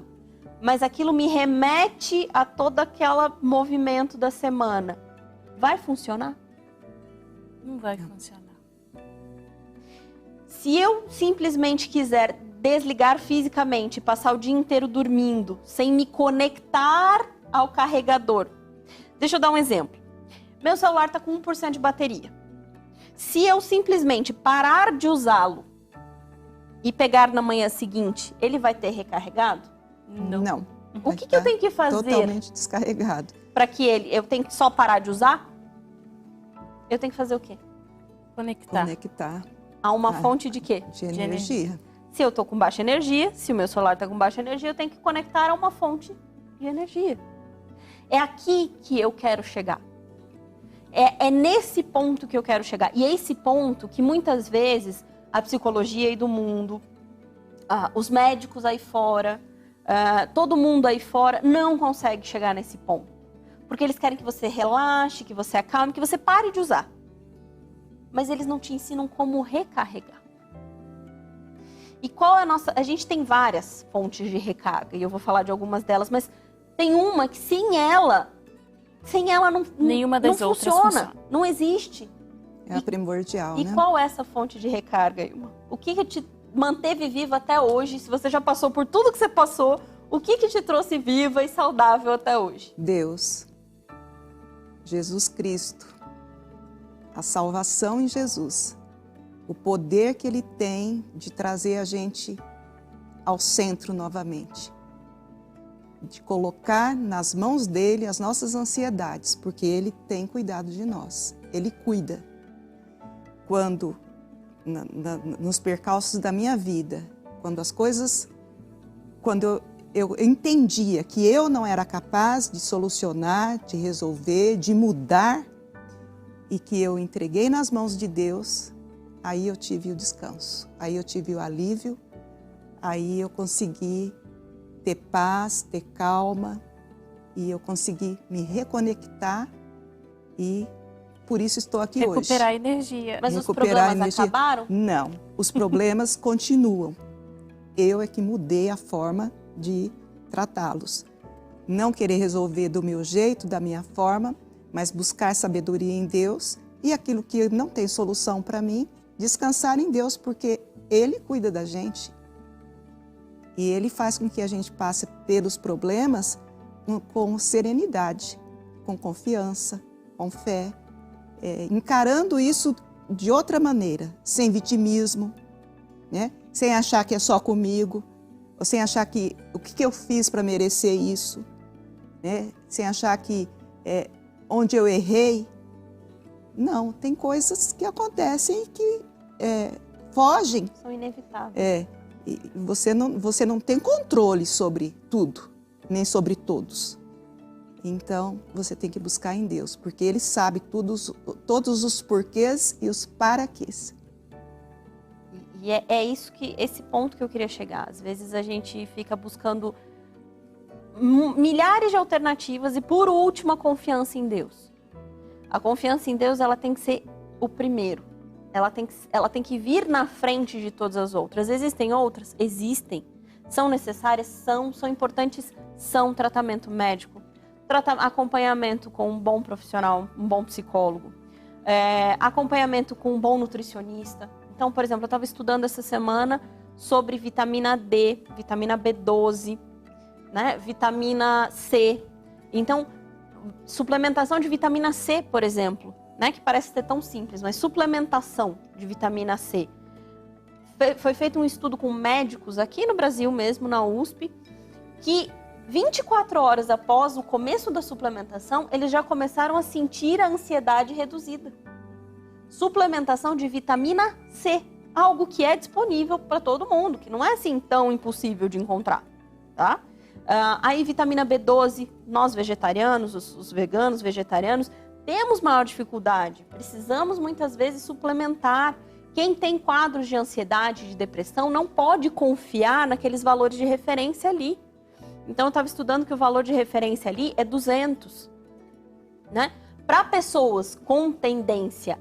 Mas aquilo me remete a todo aquele movimento da semana. Vai funcionar? Não vai funcionar. Se eu simplesmente quiser desligar fisicamente, passar o dia inteiro dormindo, sem me conectar ao carregador. Deixa eu dar um exemplo. Meu celular está com 1% de bateria. Se eu simplesmente parar de usá-lo e pegar na manhã seguinte, ele vai ter recarregado? Não. O que eu tenho que fazer? Totalmente descarregado. Para que eu tenho que só parar de usar? Eu tenho que fazer o quê? Conectar. A uma fonte de quê? De energia. Se eu estou com baixa energia, se o meu celular está com baixa energia, eu tenho que conectar a uma fonte de energia. É aqui que eu quero chegar. É nesse ponto que eu quero chegar. E é esse ponto que muitas vezes a psicologia aí do mundo, os médicos aí fora, todo mundo aí fora não consegue chegar nesse ponto. Porque eles querem que você relaxe, que você acalme, que você pare de usar. Mas eles não te ensinam como recarregar. E qual é a nossa... A gente tem várias fontes de recarga, e eu vou falar de algumas delas, mas tem uma que sem ela nenhuma das não outras funciona. Não existe. É a primordial, E né? qual é essa fonte de recarga, Ilma? O que te manteve viva até hoje? Se você já passou por tudo que você passou, o que te trouxe viva e saudável até hoje? Deus. Jesus Cristo. A salvação em Jesus. O poder que Ele tem de trazer a gente ao centro novamente. De colocar nas mãos dEle as nossas ansiedades, porque Ele tem cuidado de nós. Ele cuida. Quando, nos percalços da minha vida, quando eu entendia que eu não era capaz de solucionar, de resolver, de mudar, e que eu entreguei nas mãos de Deus, aí eu tive o descanso, aí eu tive o alívio, aí eu consegui ter paz, ter calma, e eu consegui me reconectar e por isso estou aqui hoje. Recuperar a energia. Mas os problemas acabaram? Não, os problemas continuam. Eu é que mudei a forma de tratá-los. Não querer resolver do meu jeito, da minha forma, mas buscar sabedoria em Deus e aquilo que não tem solução para mim, descansar em Deus, porque Ele cuida da gente. E Ele faz com que a gente passe pelos problemas com serenidade, com confiança, com fé, encarando isso de outra maneira, sem vitimismo, né? Sem achar que é só comigo, ou sem achar que o que eu fiz para merecer isso, né? Sem achar que onde eu errei. Não, tem coisas que acontecem e que fogem. São inevitáveis. E você não tem controle sobre tudo, nem sobre todos. Então, você tem que buscar em Deus, porque Ele sabe todos os porquês e os paraquês. E esse ponto que eu queria chegar. Às vezes a gente fica buscando milhares de alternativas e, por último, a confiança em Deus. A confiança em Deus, ela tem que ser o primeiro. Ela tem que vir na frente de todas as outras. Existem outras? Existem. São necessárias? São importantes? São. Tratamento médico, acompanhamento com um bom profissional, um bom psicólogo, acompanhamento com um bom nutricionista. Então, por exemplo, eu estava estudando essa semana sobre vitamina D, vitamina B12, né? Vitamina C. Então, suplementação de vitamina C, por exemplo, né? Que parece ser tão simples, mas suplementação de vitamina C. Foi feito um estudo com médicos aqui no Brasil mesmo, na USP, que 24 horas após o começo da suplementação, eles já começaram a sentir a ansiedade reduzida. Suplementação de vitamina C, algo que é disponível para todo mundo, que não é assim tão impossível de encontrar, tá? Aí vitamina B12, nós vegetarianos, os veganos, vegetarianos, temos maior dificuldade, precisamos muitas vezes suplementar Quem tem quadros de ansiedade, de depressão, não pode confiar naqueles valores de referência ali. Então, eu estava estudando que o valor de referência ali é 200, né? Para pessoas com tendência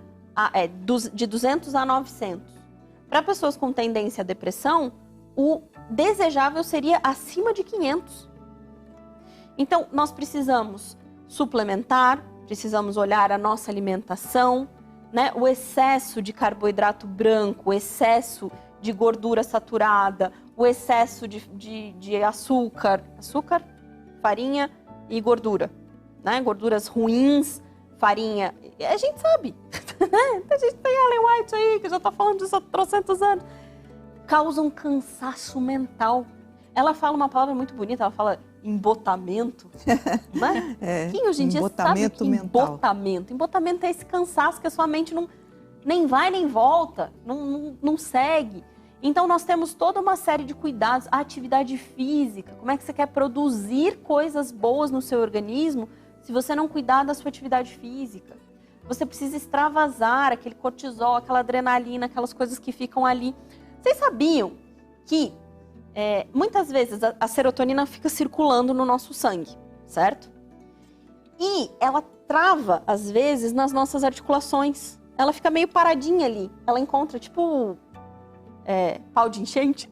de 200 a 900. Para pessoas com tendência à depressão, o desejável seria acima de 500. Então, nós precisamos suplementar, precisamos olhar a nossa alimentação, né? O excesso de carboidrato branco, o excesso de gordura saturada, o excesso de açúcar, farinha e gordura, né? Gorduras ruins, farinha, a gente sabe, né? A gente tem Ellen White aí, que já tá falando disso há 300 anos, causam cansaço mental. Ela fala uma palavra muito bonita, ela fala embotamento, né? Quem hoje em dia sabe que embotamento? Embotamento é esse cansaço que a sua mente nem vai nem volta, não segue. Então, nós temos toda uma série de cuidados. A atividade física, como é que você quer produzir coisas boas no seu organismo se você não cuidar da sua atividade física? Você precisa extravasar aquele cortisol, aquela adrenalina, aquelas coisas que ficam ali. Vocês sabiam que muitas vezes a serotonina fica circulando no nosso sangue, certo? E ela trava, às vezes, nas nossas articulações. Ela fica meio paradinha ali. Ela encontra, tipo... pau de enchente.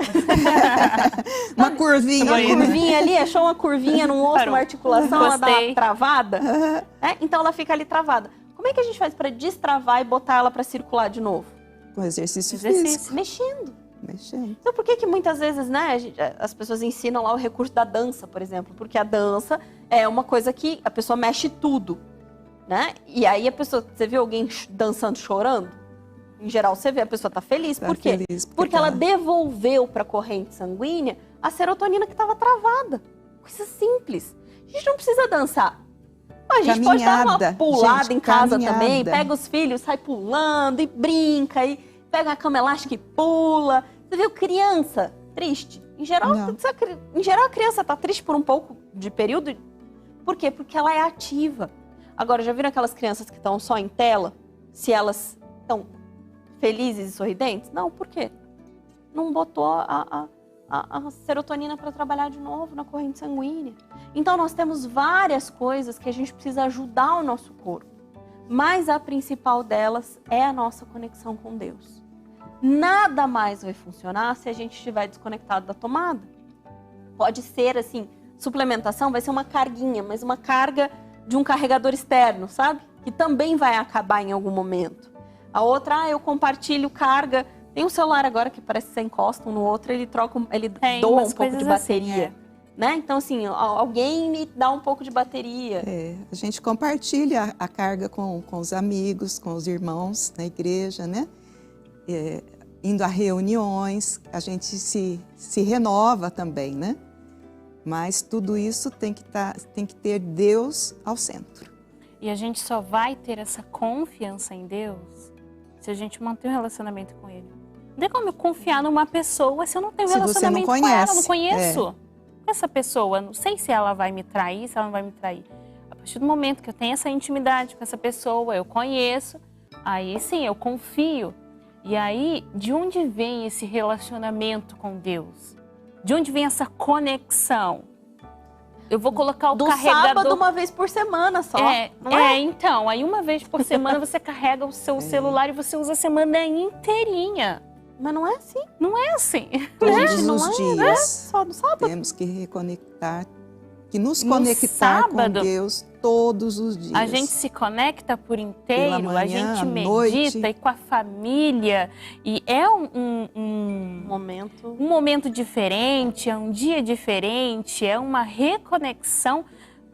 Uma curvinha. Uma curvinha ali, achou uma curvinha num osso, uma articulação, ela dá uma travada. Então ela fica ali travada. Como é que a gente faz para destravar e botar ela para circular de novo? Com exercício físico. Mexendo. Então por que muitas vezes, né, as pessoas ensinam lá o recurso da dança, por exemplo? Porque a dança é uma coisa que a pessoa mexe tudo, né? E aí a pessoa, você viu alguém dançando chorando? Em geral, você vê, a pessoa tá feliz. Por quê? Porque ela devolveu para a corrente sanguínea a serotonina que estava travada. Coisa simples. A gente não precisa dançar. A gente pode dar uma pulada em casa também, pega os filhos, sai pulando e brinca, e pega a cama elástica e pula. Você viu criança triste? Em geral, a criança tá triste por um pouco de período. Por quê? Porque ela é ativa. Agora, já viram aquelas crianças que estão só em tela? Se elas estão felizes e sorridentes? Não, por quê? Não botou a serotonina para trabalhar de novo na corrente sanguínea. Então, nós temos várias coisas que a gente precisa ajudar o nosso corpo. Mas a principal delas é a nossa conexão com Deus. Nada mais vai funcionar se a gente estiver desconectado da tomada. Pode ser, assim, suplementação vai ser uma carguinha, mas uma carga de um carregador externo, sabe? Que também vai acabar em algum momento. A outra, eu compartilho carga. Tem um celular agora que parece que você encosta um no outro, ele doa um pouco de bateria. Assim, né? Então, assim, alguém me dá um pouco de bateria. A gente compartilha a carga com os amigos, com os irmãos na igreja, né? Indo a reuniões, a gente se renova também, né? Mas tudo isso tem que ter Deus ao centro. E a gente só vai ter essa confiança em Deus se a gente manter um relacionamento com Ele. Não tem como eu confiar numa pessoa se eu não tenho relacionamento com ela, eu não conheço essa pessoa, não sei se ela vai me trair, se ela não vai me trair. A partir do momento que eu tenho essa intimidade com essa pessoa, eu conheço, aí sim, eu confio. E aí, de onde vem esse relacionamento com Deus? De onde vem essa conexão? Eu vou colocar o carregador... Do sábado, uma vez por semana só. Então, aí uma vez por semana você carrega o seu celular e você usa a semana inteirinha. Mas não é assim. Não é assim. Todos os dias. Só no sábado. Temos que reconectar, que nos conectar com Deus todos os dias. A gente se conecta por inteiro, manhã, a gente medita noite. E com a família. E é um momento diferente, é um dia diferente, é uma reconexão.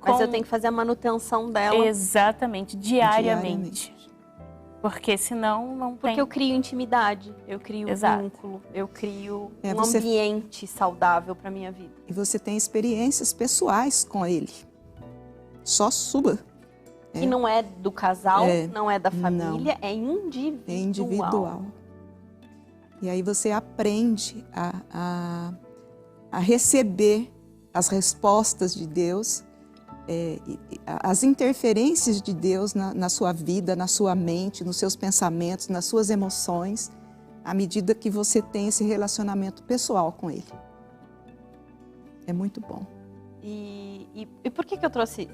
Mas eu tenho que fazer a manutenção dela. Exatamente, diariamente. Porque senão não tem... Porque eu crio intimidade, eu crio vínculo, eu crio um ambiente saudável para minha vida. E você tem experiências pessoais com Ele. Só sua. Que não é do casal, não é da família, é individual. É individual. E aí você aprende a receber as respostas de Deus, as interferências de Deus na sua vida, na sua mente, nos seus pensamentos, nas suas emoções, à medida que você tem esse relacionamento pessoal com Ele. É muito bom. E por que eu trouxe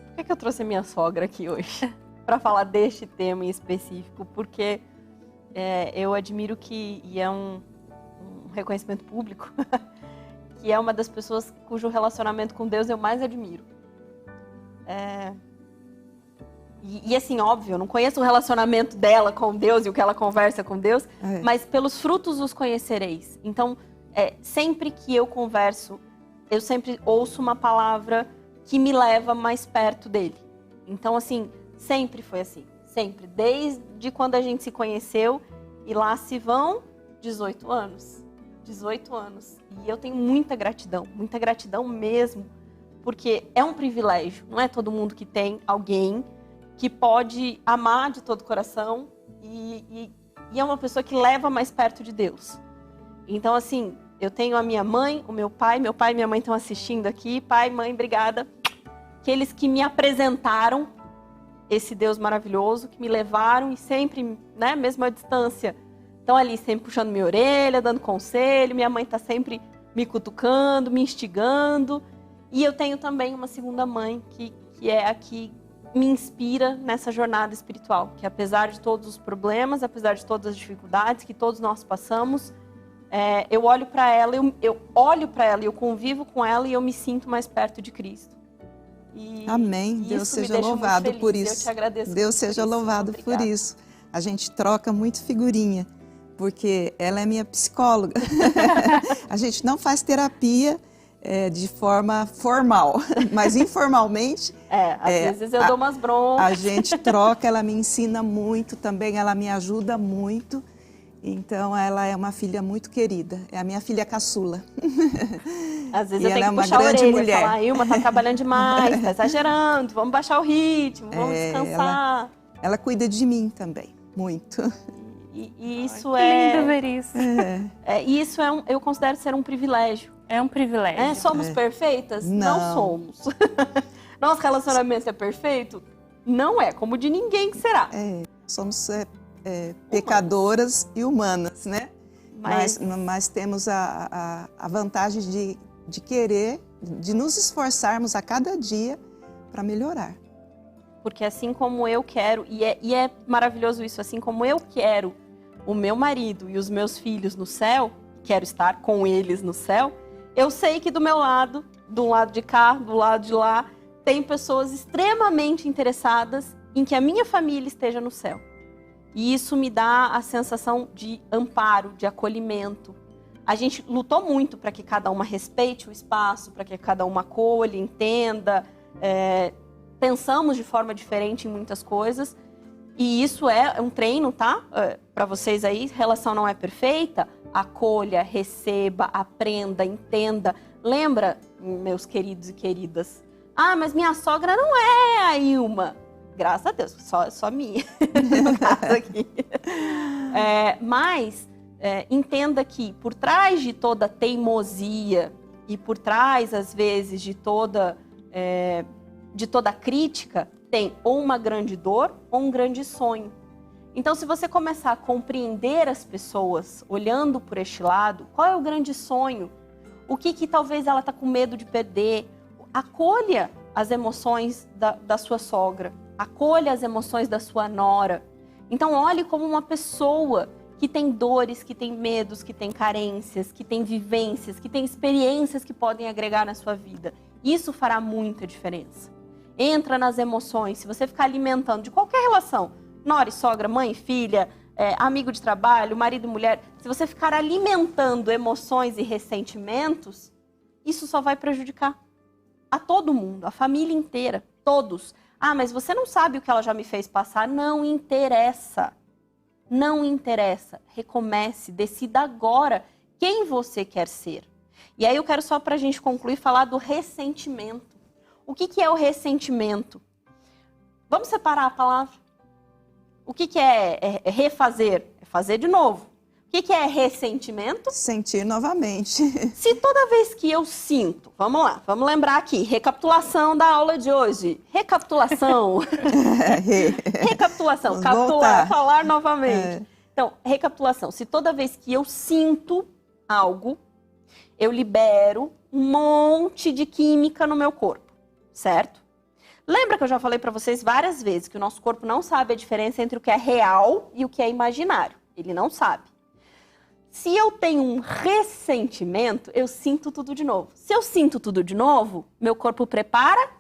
a minha sogra aqui hoje? Para falar deste tema em específico, porque eu admiro e é um reconhecimento público, que é uma das pessoas cujo relacionamento com Deus eu mais admiro. E assim, óbvio, eu não conheço o relacionamento dela com Deus e o que ela conversa com Deus, mas pelos frutos os conhecereis. Então, sempre que eu converso, eu sempre ouço uma palavra que me leva mais perto dele. Então, assim, sempre foi assim. Sempre. Desde quando a gente se conheceu e lá se vão 18 anos. 18 anos. E eu tenho muita gratidão mesmo, porque é um privilégio. Não é todo mundo que tem alguém que pode amar de todo o coração e é uma pessoa que leva mais perto de Deus. Então, assim, eu tenho a minha mãe, o meu pai e minha mãe estão assistindo aqui. Pai, mãe, obrigada. Aqueles que me apresentaram esse Deus maravilhoso, que me levaram e sempre, né, mesmo à distância, estão ali sempre puxando minha orelha, dando conselho. Minha mãe está sempre me cutucando, me instigando. E eu tenho também uma segunda mãe, que é a que me inspira nessa jornada espiritual. Que apesar de todos os problemas, apesar de todas as dificuldades que todos nós passamos, eu olho para ela, eu olho para ela e eu convivo com ela e eu me sinto mais perto de Cristo. Amém. Deus seja louvado por isso. Eu te agradeço. Deus seja louvado por isso. A gente troca muito figurinha, porque ela é minha psicóloga. A gente não faz terapia de forma formal, mas informalmente. Às vezes eu dou umas broncas. A gente troca, ela me ensina muito também, ela me ajuda muito. Então, ela é uma filha muito querida. É a minha filha caçula. Às vezes eu tenho que puxar a orelha e falar, Ilma, tá trabalhando demais, tá exagerando, vamos baixar o ritmo, vamos descansar. Ela cuida de mim também, muito. E isso lindo ver isso. Isso eu considero ser um privilégio. É um privilégio. Somos perfeitas? Não somos. Nosso relacionamento é perfeito? Não é, como de ninguém que será. Somos pecadoras e humanas, né? Mas temos a vantagem de querer, de nos esforçarmos a cada dia para melhorar. Porque assim como eu quero, e é maravilhoso isso, assim como eu quero o meu marido e os meus filhos no céu, quero estar com eles no céu, eu sei que do meu lado, do lado de cá, do lado de lá, tem pessoas extremamente interessadas em que a minha família esteja no céu. E isso me dá a sensação de amparo, de acolhimento. A gente lutou muito para que cada uma respeite o espaço, para que cada uma acolha, entenda. Pensamos de forma diferente em muitas coisas. E isso é um treino, tá? Para vocês aí, relação não é perfeita. Acolha, receba, aprenda, entenda. Lembra, meus queridos e queridas? Mas minha sogra não é a Ilma. Graças a Deus, só minha, no caso aqui. Mas entenda que por trás de toda teimosia e por trás, às vezes, de toda crítica, tem ou uma grande dor ou um grande sonho. Então, se você começar a compreender as pessoas olhando por este lado, qual é o grande sonho? O que talvez ela está com medo de perder? Acolha as emoções da sua sogra. Acolha as emoções da sua nora. Então, olhe como uma pessoa que tem dores, que tem medos, que tem carências, que tem vivências, que tem experiências que podem agregar na sua vida. Isso fará muita diferença. Entra nas emoções. Se você ficar alimentando de qualquer relação, nora e sogra, mãe e filha, amigo de trabalho, marido e mulher, se você ficar alimentando emoções e ressentimentos, isso só vai prejudicar a todo mundo, a família inteira, todos. Mas você não sabe o que ela já me fez passar. Não interessa. Não interessa. Recomece, decida agora quem você quer ser. E aí eu quero só para a gente concluir falar do ressentimento. O que é o ressentimento? Vamos separar a palavra. O que é refazer? É fazer de novo. O que é ressentimento? Sentir novamente. Se toda vez que eu sinto, vamos lá, vamos lembrar aqui, recapitulação da aula de hoje. Recapitulação. Recapitulação, capitular, falar novamente. Então, recapitulação. Se toda vez que eu sinto algo, eu libero um monte de química no meu corpo, certo? Lembra que eu já falei para vocês várias vezes que o nosso corpo não sabe a diferença entre o que é real e o que é imaginário. Ele não sabe. Se eu tenho um ressentimento, eu sinto tudo de novo. Se eu sinto tudo de novo, meu corpo prepara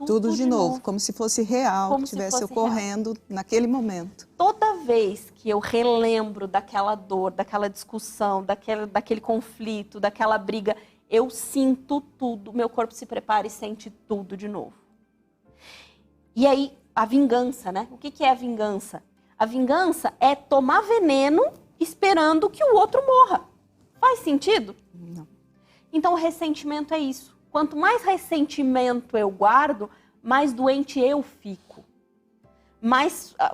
tudo de novo, como se fosse real, como que estivesse ocorrendo real. Naquele momento. Toda vez que eu relembro daquela dor, daquela discussão, daquele conflito, daquela briga, eu sinto tudo, meu corpo se prepara e sente tudo de novo. E aí, a vingança, né? O que é a vingança? A vingança é tomar veneno esperando que o outro morra. Faz sentido? Não. Então, o ressentimento é isso. Quanto mais ressentimento eu guardo, mais doente eu fico.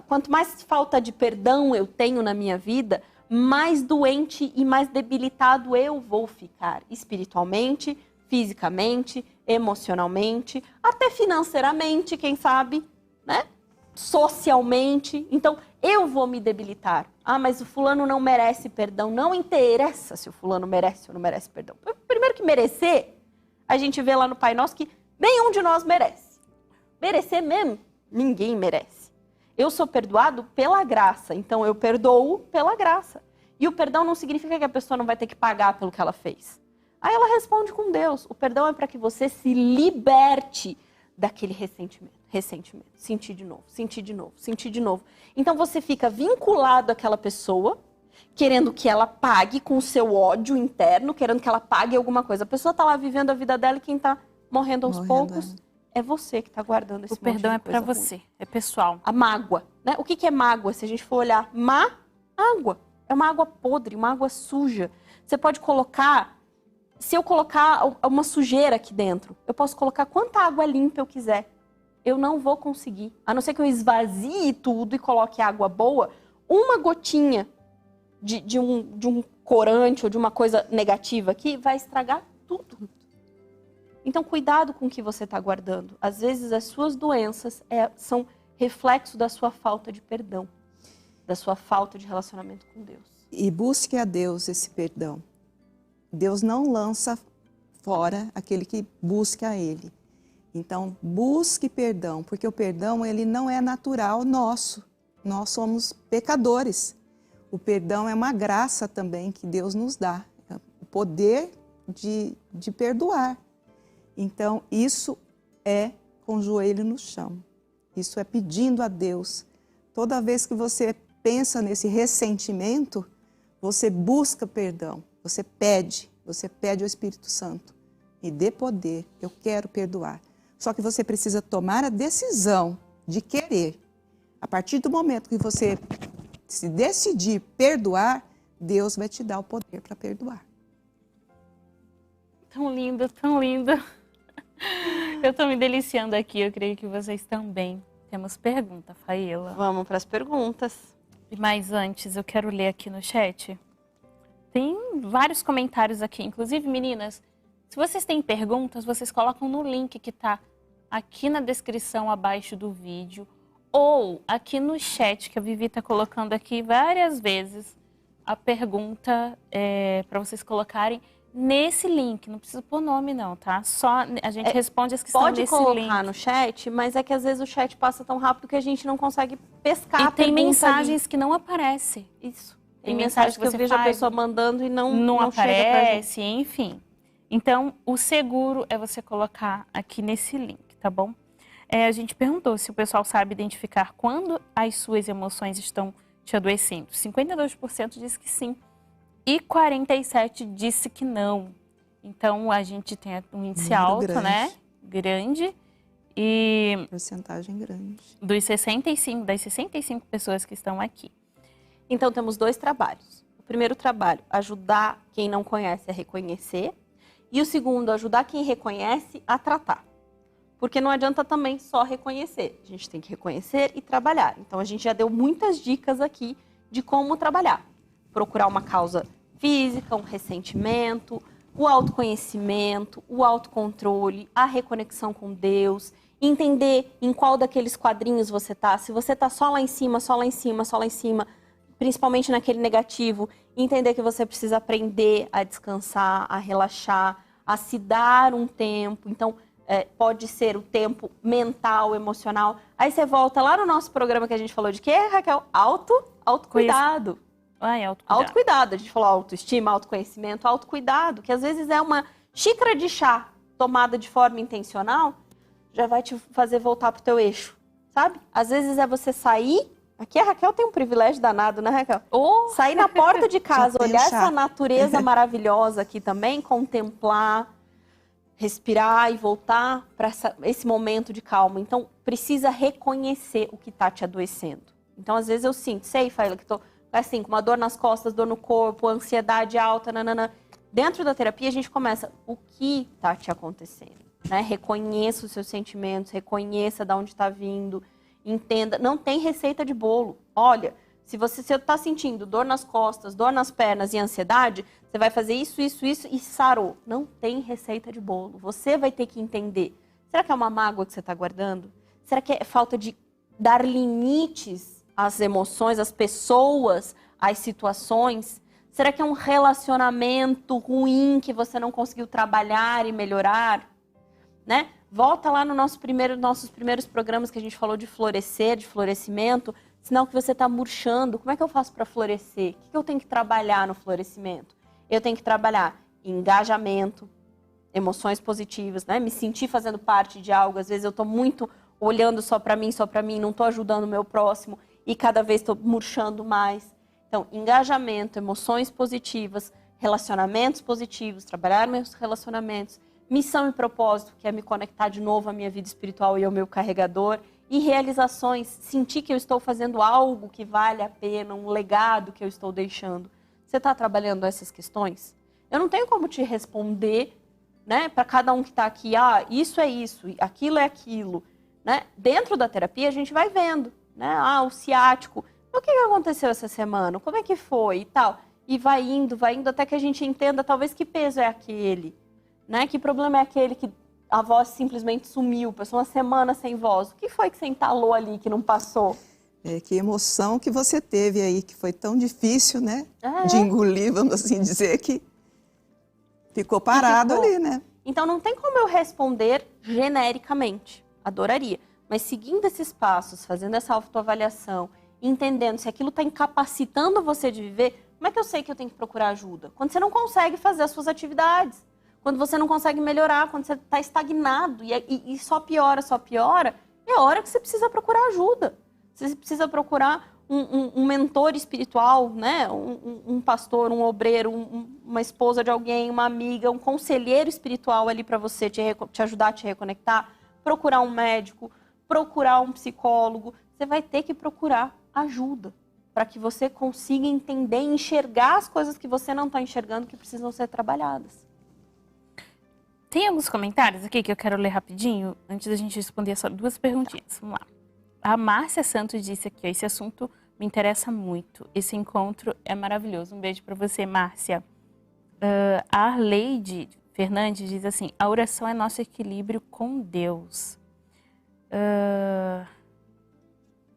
Quanto mais falta de perdão eu tenho na minha vida, mais doente e mais debilitado eu vou ficar. Espiritualmente, fisicamente, emocionalmente, até financeiramente, quem sabe, né? Socialmente. Então, eu vou me debilitar. Ah, mas o fulano não merece perdão. Não interessa se o fulano merece ou não merece perdão. Primeiro que merecer, a gente vê lá no Pai Nosso que nenhum de nós merece. Merecer mesmo, ninguém merece. Eu sou perdoado pela graça, então eu perdoo pela graça. E o perdão não significa que a pessoa não vai ter que pagar pelo que ela fez. Aí ela responde com Deus. O perdão é para que você se liberte daquele ressentimento. Sentir de novo, sentir de novo, sentir de novo. Então você fica vinculado àquela pessoa, querendo que ela pague com o seu ódio interno, querendo que ela pague alguma coisa. A pessoa está lá vivendo a vida dela e quem está morrendo aos poucos é você que está guardando esse monte de coisa. O perdão é para você, é pessoal. A mágoa, né? O que é mágoa? Se a gente for olhar, água. É uma água podre, uma água suja. Você pode colocar, se eu colocar uma sujeira aqui dentro, eu posso colocar quanta água limpa eu quiser. Eu não vou conseguir. A não ser que eu esvazie tudo e coloque água boa, uma gotinha de um corante ou de uma coisa negativa aqui vai estragar tudo. Então, cuidado com o que você está guardando. Às vezes, as suas doenças são reflexo da sua falta de perdão, da sua falta de relacionamento com Deus. E busque a Deus esse perdão. Deus não lança fora aquele que busca a Ele. Então, busque perdão, porque o perdão ele não é natural nosso. Nós somos pecadores. O perdão é uma graça também que Deus nos dá, o poder de perdoar. Então, isso é com o joelho no chão. Isso é pedindo a Deus. Toda vez que você pensa nesse ressentimento, você busca perdão, você pede ao Espírito Santo, me dê poder, eu quero perdoar. Só que você precisa tomar a decisão de querer. A partir do momento que você se decidir perdoar, Deus vai te dar o poder para perdoar. Tão lindo, tão lindo. Eu estou me deliciando aqui, eu creio que vocês também. Temos pergunta, Faíla. Vamos para as perguntas. Mas antes, eu quero ler aqui no chat. Tem vários comentários aqui. Inclusive, meninas, se vocês têm perguntas, vocês colocam no link que está aqui na descrição abaixo do vídeo ou aqui no chat, que a Vivi está colocando aqui várias vezes a pergunta para vocês colocarem nesse link. Não precisa pôr nome não, tá? Só a gente responde as que estão nesse link. Pode colocar no chat, mas é que às vezes o chat passa tão rápido que a gente não consegue pescar a pergunta. E tem mensagens que não aparecem. Isso. Tem mensagens que eu vejo a pessoa mandando e não aparece, enfim. Então, o seguro é você colocar aqui nesse link, tá bom? A gente perguntou se o pessoal sabe identificar quando as suas emoções estão te adoecendo. 52% disse que sim e 47% disse que não. Então, a gente tem um índice alto, grande, né? Grande. E porcentagem grande. Das 65 pessoas que estão aqui. Então, temos 2 trabalhos. O primeiro trabalho, ajudar quem não conhece a reconhecer. E o segundo, ajudar quem reconhece a tratar. Porque não adianta também só reconhecer. A gente tem que reconhecer e trabalhar. Então, a gente já deu muitas dicas aqui de como trabalhar. Procurar uma causa física, um ressentimento, o autoconhecimento, o autocontrole, a reconexão com Deus, entender em qual daqueles quadrinhos você está. Se você está só lá em cima, só lá em cima, só lá em cima, principalmente naquele negativo, entender que você precisa aprender a descansar, a relaxar, a se dar um tempo. Então, pode ser o tempo mental, emocional. Aí você volta lá no nosso programa que a gente falou de quê, Raquel? Autocuidado. Autocuidado. A gente falou autoestima, autoconhecimento, autocuidado, que às vezes é uma xícara de chá tomada de forma intencional, já vai te fazer voltar pro teu eixo, sabe? Às vezes é você sair. Aqui a Raquel tem um privilégio danado, né, Raquel? Sair na porta de casa, olhar essa natureza maravilhosa aqui também, contemplar, respirar e voltar para esse momento de calma. Então, precisa reconhecer o que está te adoecendo. Então, às vezes eu sinto, Faila, que tô assim, com uma dor nas costas, dor no corpo, ansiedade alta, nanana. Dentro da terapia, a gente começa, o que está te acontecendo? Né? Reconheça os seus sentimentos, reconheça de onde está vindo, entenda. Não tem receita de bolo. Olha, se você está sentindo dor nas costas, dor nas pernas e ansiedade, você vai fazer isso e sarou. Não tem receita de bolo. Você vai ter que entender. Será que é uma mágoa que você está guardando? Será que é falta de dar limites às emoções, às pessoas, às situações? Será que é um relacionamento ruim que você não conseguiu trabalhar e melhorar? Né? Volta lá no nossos primeiros programas que a gente falou de florescer, de florescimento, sinal que você está murchando. Como é que eu faço para florescer? O que eu tenho que trabalhar no florescimento? Eu tenho que trabalhar engajamento, emoções positivas, né? Me sentir fazendo parte de algo. Às vezes eu estou muito olhando só para mim, não estou ajudando o meu próximo e cada vez estou murchando mais. Então, engajamento, emoções positivas, relacionamentos positivos, trabalhar meus relacionamentos, missão e propósito, que é me conectar de novo à minha vida espiritual e ao meu carregador, e realizações, sentir que eu estou fazendo algo que vale a pena, um legado que eu estou deixando. Você está trabalhando essas questões? Eu não tenho como te responder, né, para cada um que está aqui, isso é isso, aquilo é aquilo. Né? Dentro da terapia, a gente vai vendo, né? O ciático. O que aconteceu essa semana? Como é que foi e tal? E vai indo até que a gente entenda talvez que peso é aquele, né? Que problema é aquele que a voz simplesmente sumiu, passou uma semana sem voz. O que foi que você entalou ali que não passou? Que emoção que você teve aí, que foi tão difícil, né? De engolir, vamos assim dizer, que ficou parado ali, né? Então não tem como eu responder genericamente. Adoraria. Mas seguindo esses passos, fazendo essa autoavaliação, entendendo se aquilo está incapacitando você de viver, como é que eu sei que eu tenho que procurar ajuda? Quando você não consegue fazer as suas atividades, quando você não consegue melhorar, quando você está estagnado e só piora, é a hora que você precisa procurar ajuda. Você precisa procurar um mentor espiritual, né? Um pastor, um obreiro, uma esposa de alguém, uma amiga, um conselheiro espiritual ali para você te ajudar a te reconectar, procurar um médico, procurar um psicólogo. Você vai ter que procurar ajuda para que você consiga entender e enxergar as coisas que você não está enxergando que precisam ser trabalhadas. Tem alguns comentários aqui que eu quero ler rapidinho, antes da gente responder só 2 perguntinhas. Vamos lá. A Márcia Santos disse aqui, esse assunto me interessa muito. Esse encontro é maravilhoso. Um beijo para você, Márcia. A Arleide Fernandes diz assim, a oração é nosso equilíbrio com Deus.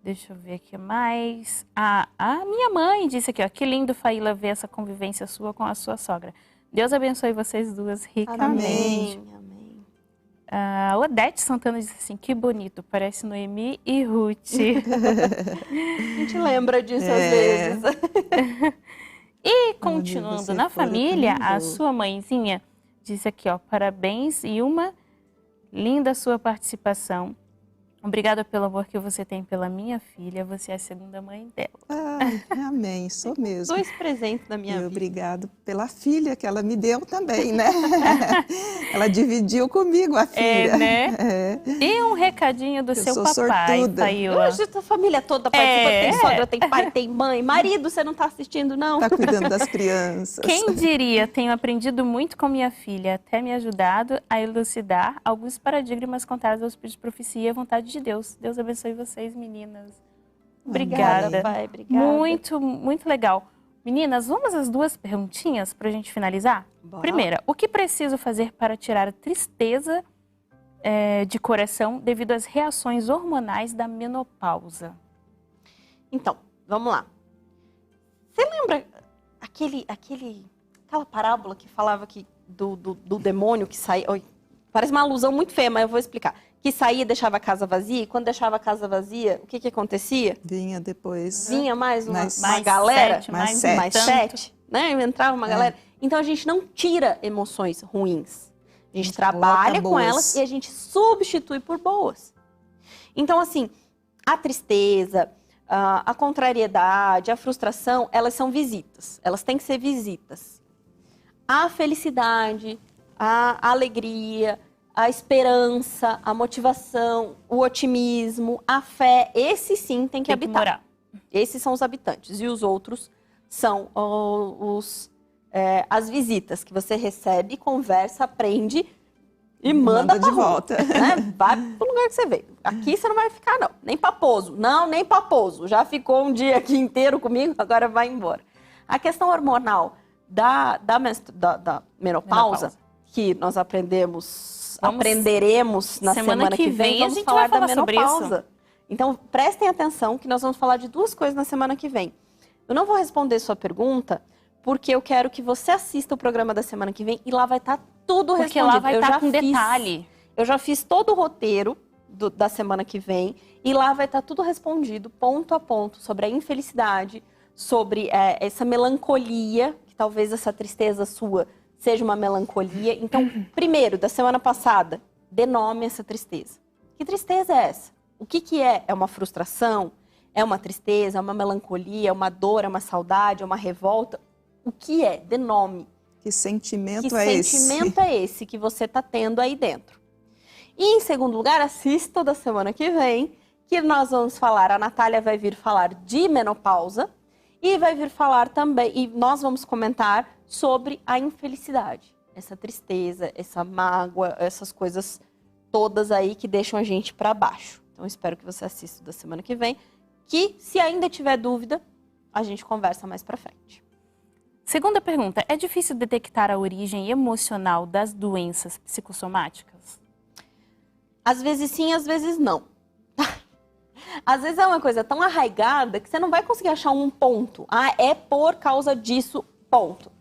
Deixa eu ver aqui mais. A minha mãe disse aqui, que lindo, Faíla, ver essa convivência sua com a sua sogra. Deus abençoe vocês duas ricamente. Amém. A Odete Santana disse assim, que bonito, parece Noemi e Ruth. A gente lembra disso às vezes. E continuando na família, a sua mãezinha disse aqui, parabéns e uma linda sua participação. Obrigada pelo amor que você tem pela minha filha. Você é a segunda mãe dela. Amém, sou mesmo. 2 presentes da minha vida. Obrigado pela filha que ela me deu também, né? Ela dividiu comigo a filha. Né? E um recadinho do seu papai, Faíla. Hoje a família toda participa. Tem sogra, tem pai, tem mãe. Marido, você não está assistindo, não? Está cuidando das crianças. Quem diria, tenho aprendido muito com minha filha, até me ajudado a elucidar alguns paradigmas contrários ao espírito de profecia e à vontade de Deus. Deus abençoe vocês, meninas. Obrigada. Pai, obrigada. Muito, muito legal. Meninas, vamos às 2 perguntinhas para a gente finalizar? Bora. Primeira, o que preciso fazer para tirar a tristeza de coração devido às reações hormonais da menopausa? Então, vamos lá. Você lembra aquela parábola que falava que do demônio que saía... Oi, parece uma alusão muito feia, mas eu vou explicar. Que saía e deixava a casa vazia, e quando deixava a casa vazia, o que acontecia? Vinha depois. Vinha mais uma Mais galera, 7, mais mais tanto. 7, né? Entrava uma galera. Então a gente não tira emoções ruins. A gente trabalha com boas. elas e a gente substitui por boas. Então, assim, a tristeza, a contrariedade, a frustração, elas são visitas. Elas têm que ser visitas. A felicidade, a alegria, a esperança, a motivação, o otimismo, a fé, esse sim tem que habitar. morar. Esses são os habitantes. E os outros são as visitas que você recebe, conversa, aprende e manda de pra rua, volta. né? Vai pro lugar que você veio. Aqui você não vai ficar, não. Nem paposo. Não, nem paposo. Já ficou um dia aqui inteiro comigo, agora vai embora. A questão hormonal da menopausa, que nós aprenderemos na semana que vem, a vamos gente falar vai falar da sobre menopausa. isso. Então, prestem atenção que nós vamos falar de 2 coisas na semana que vem. Eu não vou responder sua pergunta, porque eu quero que você assista o programa da semana que vem e lá vai estar tudo Porque respondido. lá vai Eu estar já com fiz- detalhe. Eu já fiz todo o roteiro da semana que vem e lá vai estar tudo respondido, ponto a ponto, sobre a infelicidade, sobre essa melancolia, que talvez essa tristeza sua seja uma melancolia. Então, primeiro, da semana passada, dê nome a essa tristeza. Que tristeza é essa? O que é? É uma frustração? É uma tristeza? É uma melancolia? É uma dor? É uma saudade? É uma revolta? O que é? Dê nome. Que sentimento Que é sentimento é esse que você está tendo aí dentro? E, em segundo lugar, assista da semana que vem, que nós vamos falar, a Natália vai vir falar de menopausa e vai vir falar também, e nós vamos comentar sobre a infelicidade. Essa tristeza, essa mágoa, essas coisas todas aí que deixam a gente para baixo. Então, espero que você assista da semana que vem, que, se ainda tiver dúvida, a gente conversa mais para frente. Segunda pergunta, é difícil detectar a origem emocional das doenças psicossomáticas? Às vezes sim, às vezes não. Às vezes é uma coisa tão arraigada que você não vai conseguir achar um ponto. Ah, é por causa disso, ponto.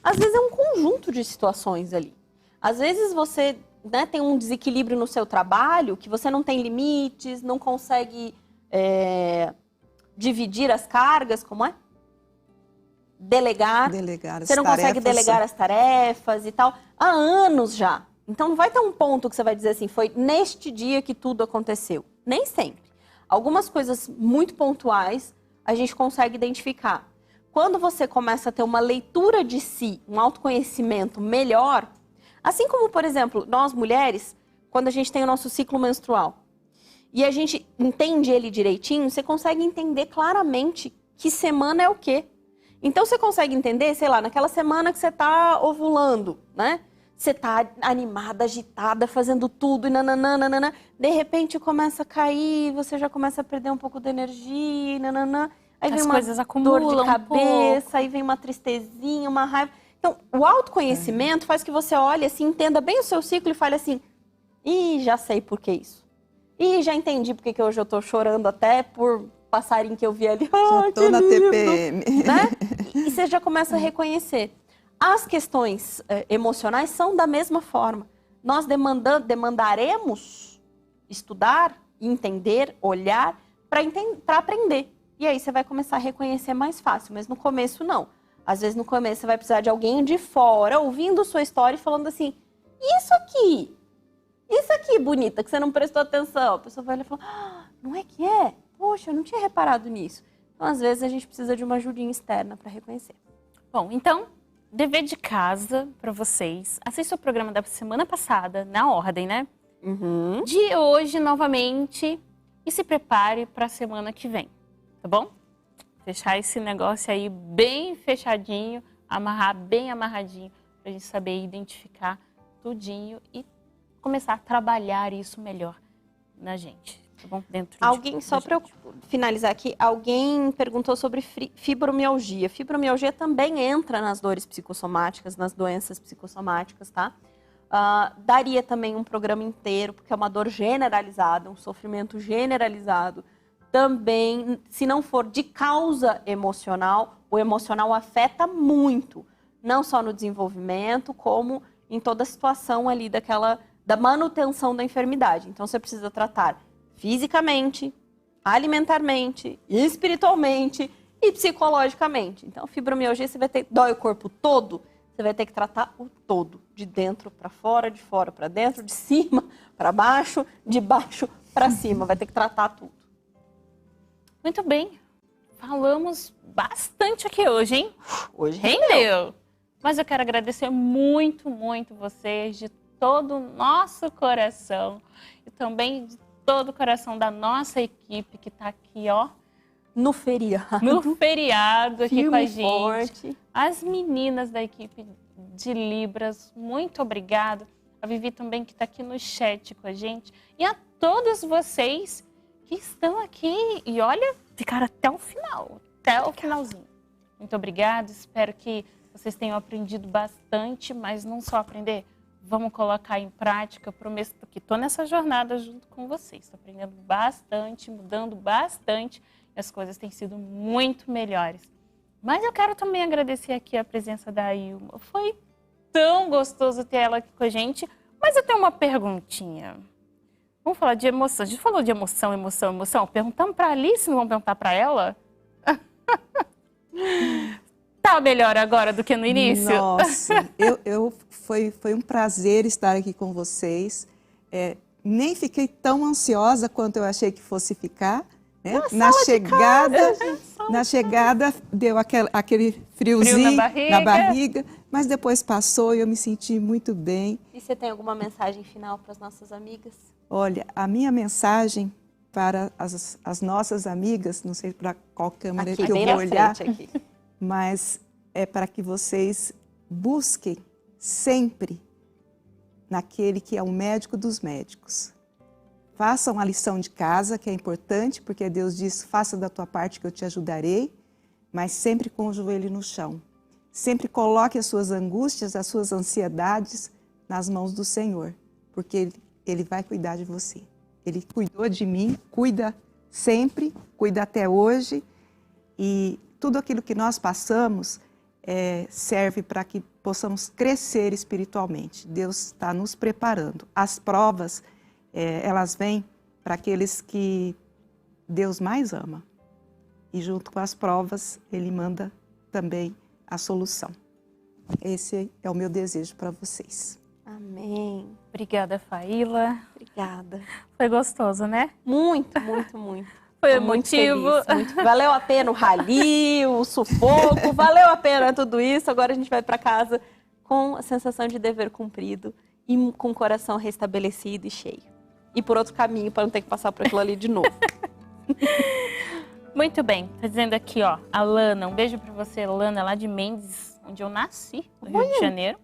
Às vezes é um conjunto de situações ali. Às vezes você, né, tem um desequilíbrio no seu trabalho, que você não tem limites, não consegue dividir as cargas, como é? Delegar. Você não consegue delegar as tarefas e tal. Há anos já. Então não vai ter um ponto que você vai dizer assim, foi neste dia que tudo aconteceu. Nem sempre. Algumas coisas muito pontuais a gente consegue identificar. Quando você começa a ter uma leitura de si, um autoconhecimento melhor, assim como, por exemplo, nós mulheres, quando a gente tem o nosso ciclo menstrual e a gente entende ele direitinho, você consegue entender claramente que semana é o quê. Então você consegue entender, sei lá, naquela semana que você está ovulando, né? Você tá animada, agitada, fazendo tudo e nananana. De repente começa a cair, você já começa a perder um pouco de energia, nananã. Aí vem uma dor de cabeça, aí vem uma tristezinha, uma raiva. Então, o autoconhecimento faz que você olhe assim, entenda bem o seu ciclo e fale assim, ih, já sei por que isso. Ih, já entendi porque que hoje eu tô chorando até por passarinho que eu vi ali. Já tô na TPM. Né? E você já começa a reconhecer. As questões emocionais são da mesma forma. Nós demandaremos estudar, entender, olhar para aprender. E aí você vai começar a reconhecer mais fácil, mas no começo não. Às vezes no começo você vai precisar de alguém de fora, ouvindo sua história e falando assim, isso aqui, bonita, que você não prestou atenção. A pessoa vai olhar e fala, ah, não é que é? Poxa, eu não tinha reparado nisso. Então, às vezes, a gente precisa de uma ajudinha externa para reconhecer. Bom, então, dever de casa para vocês. Assista o programa da semana passada, na ordem, né? Uhum. De hoje, novamente, e se prepare para a semana que vem, tá bom? Fechar esse negócio aí bem fechadinho, amarrar bem amarradinho, pra gente saber identificar tudinho e começar a trabalhar isso melhor na gente, tá bom? Dentro Alguém, só para eu finalizar aqui, alguém perguntou sobre fibromialgia. Fibromialgia também entra nas dores psicossomáticas, nas doenças psicossomáticas, tá? Daria também um programa inteiro, porque é uma dor generalizada, um sofrimento generalizado. Também, se não for de causa emocional, O emocional afeta muito, não só no desenvolvimento, como em toda a situação ali da manutenção da enfermidade. Então, você precisa tratar fisicamente, alimentarmente, espiritualmente e psicologicamente. Então, fibromialgia, você vai ter, dói o corpo todo, você vai ter que tratar o todo, de dentro para fora, de fora para dentro, de cima para baixo, de baixo para cima, vai ter que tratar tudo. Muito bem, falamos bastante aqui hoje, hein? Hoje rendeu. Mas eu quero agradecer muito, muito vocês, de todo o nosso coração e também de todo o coração da nossa equipe que está aqui, ó. No feriado. No feriado aqui com a gente. Forte. As meninas da equipe de Libras, muito obrigada. A Vivi também que está aqui no chat com a gente. E a todos vocês que estão aqui. E olha, ficaram até o final, até o finalzinho. Muito obrigada, espero que vocês tenham aprendido bastante, mas não só aprender, vamos colocar em prática. Eu prometo que estou nessa jornada junto com vocês. Estou aprendendo bastante, mudando bastante. E as coisas têm sido muito melhores. Mas eu quero também agradecer aqui a presença da Ilma. Foi tão gostoso ter ela aqui com a gente. Mas eu tenho uma perguntinha. Vamos falar de emoção. A gente falou de emoção, emoção, emoção. Perguntamos para a Alice, não vamos perguntar para ela? Tá melhor agora do que no início? Nossa, foi um prazer estar aqui com vocês. Nem fiquei tão ansiosa quanto eu achei que fosse ficar. Né? Na chegada deu aquele friozinho na barriga, mas depois passou e eu me senti muito bem. E você tem alguma mensagem final para as nossas amigas? Olha, a minha mensagem para as nossas amigas, não sei para qual câmera aqui, que eu vou olhar, aqui. Mas é para que vocês busquem sempre naquele que é o médico dos médicos. Façam a lição de casa, que é importante, porque Deus diz, faça da tua parte que eu te ajudarei, mas sempre com o joelho no chão. Sempre coloque as suas angústias, as suas ansiedades nas mãos do Senhor, porque Ele vai cuidar de você. Ele cuidou de mim, cuida sempre, cuida até hoje, e tudo aquilo que nós passamos serve para que possamos crescer espiritualmente. Deus está nos preparando. As provas, elas vêm para aqueles que Deus mais ama. E junto com as provas, Ele manda também a solução. Esse é o meu desejo para vocês. Amém. Obrigada, Faíla. Obrigada. Foi gostoso, né? Muito, muito, muito. Foi emotivo. Muito. Valeu a pena o rali, o sufoco, valeu a pena tudo isso. Agora a gente vai para casa com a sensação de dever cumprido e com o coração restabelecido e cheio. E por outro caminho, para não ter que passar por aquilo ali de novo. Muito bem. Tá dizendo aqui, ó, a Lana. Um beijo para você, Lana, lá de Mendes, onde eu nasci, no Rio de Janeiro.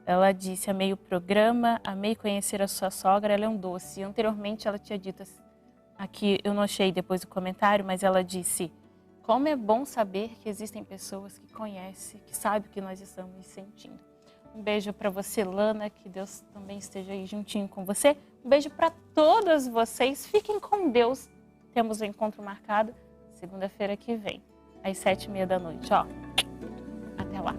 Ela disse, amei o programa, amei conhecer a sua sogra, ela é um doce. Anteriormente ela tinha dito assim, aqui eu não achei depois o comentário, mas ela disse, como é bom saber que existem pessoas que conhecem, que sabem o que nós estamos sentindo. Um beijo para você, Lana, que Deus também esteja aí juntinho com você. Um beijo para todas vocês, fiquem com Deus. Temos um encontro marcado segunda-feira que vem, às 7h30 da noite, ó. Até lá.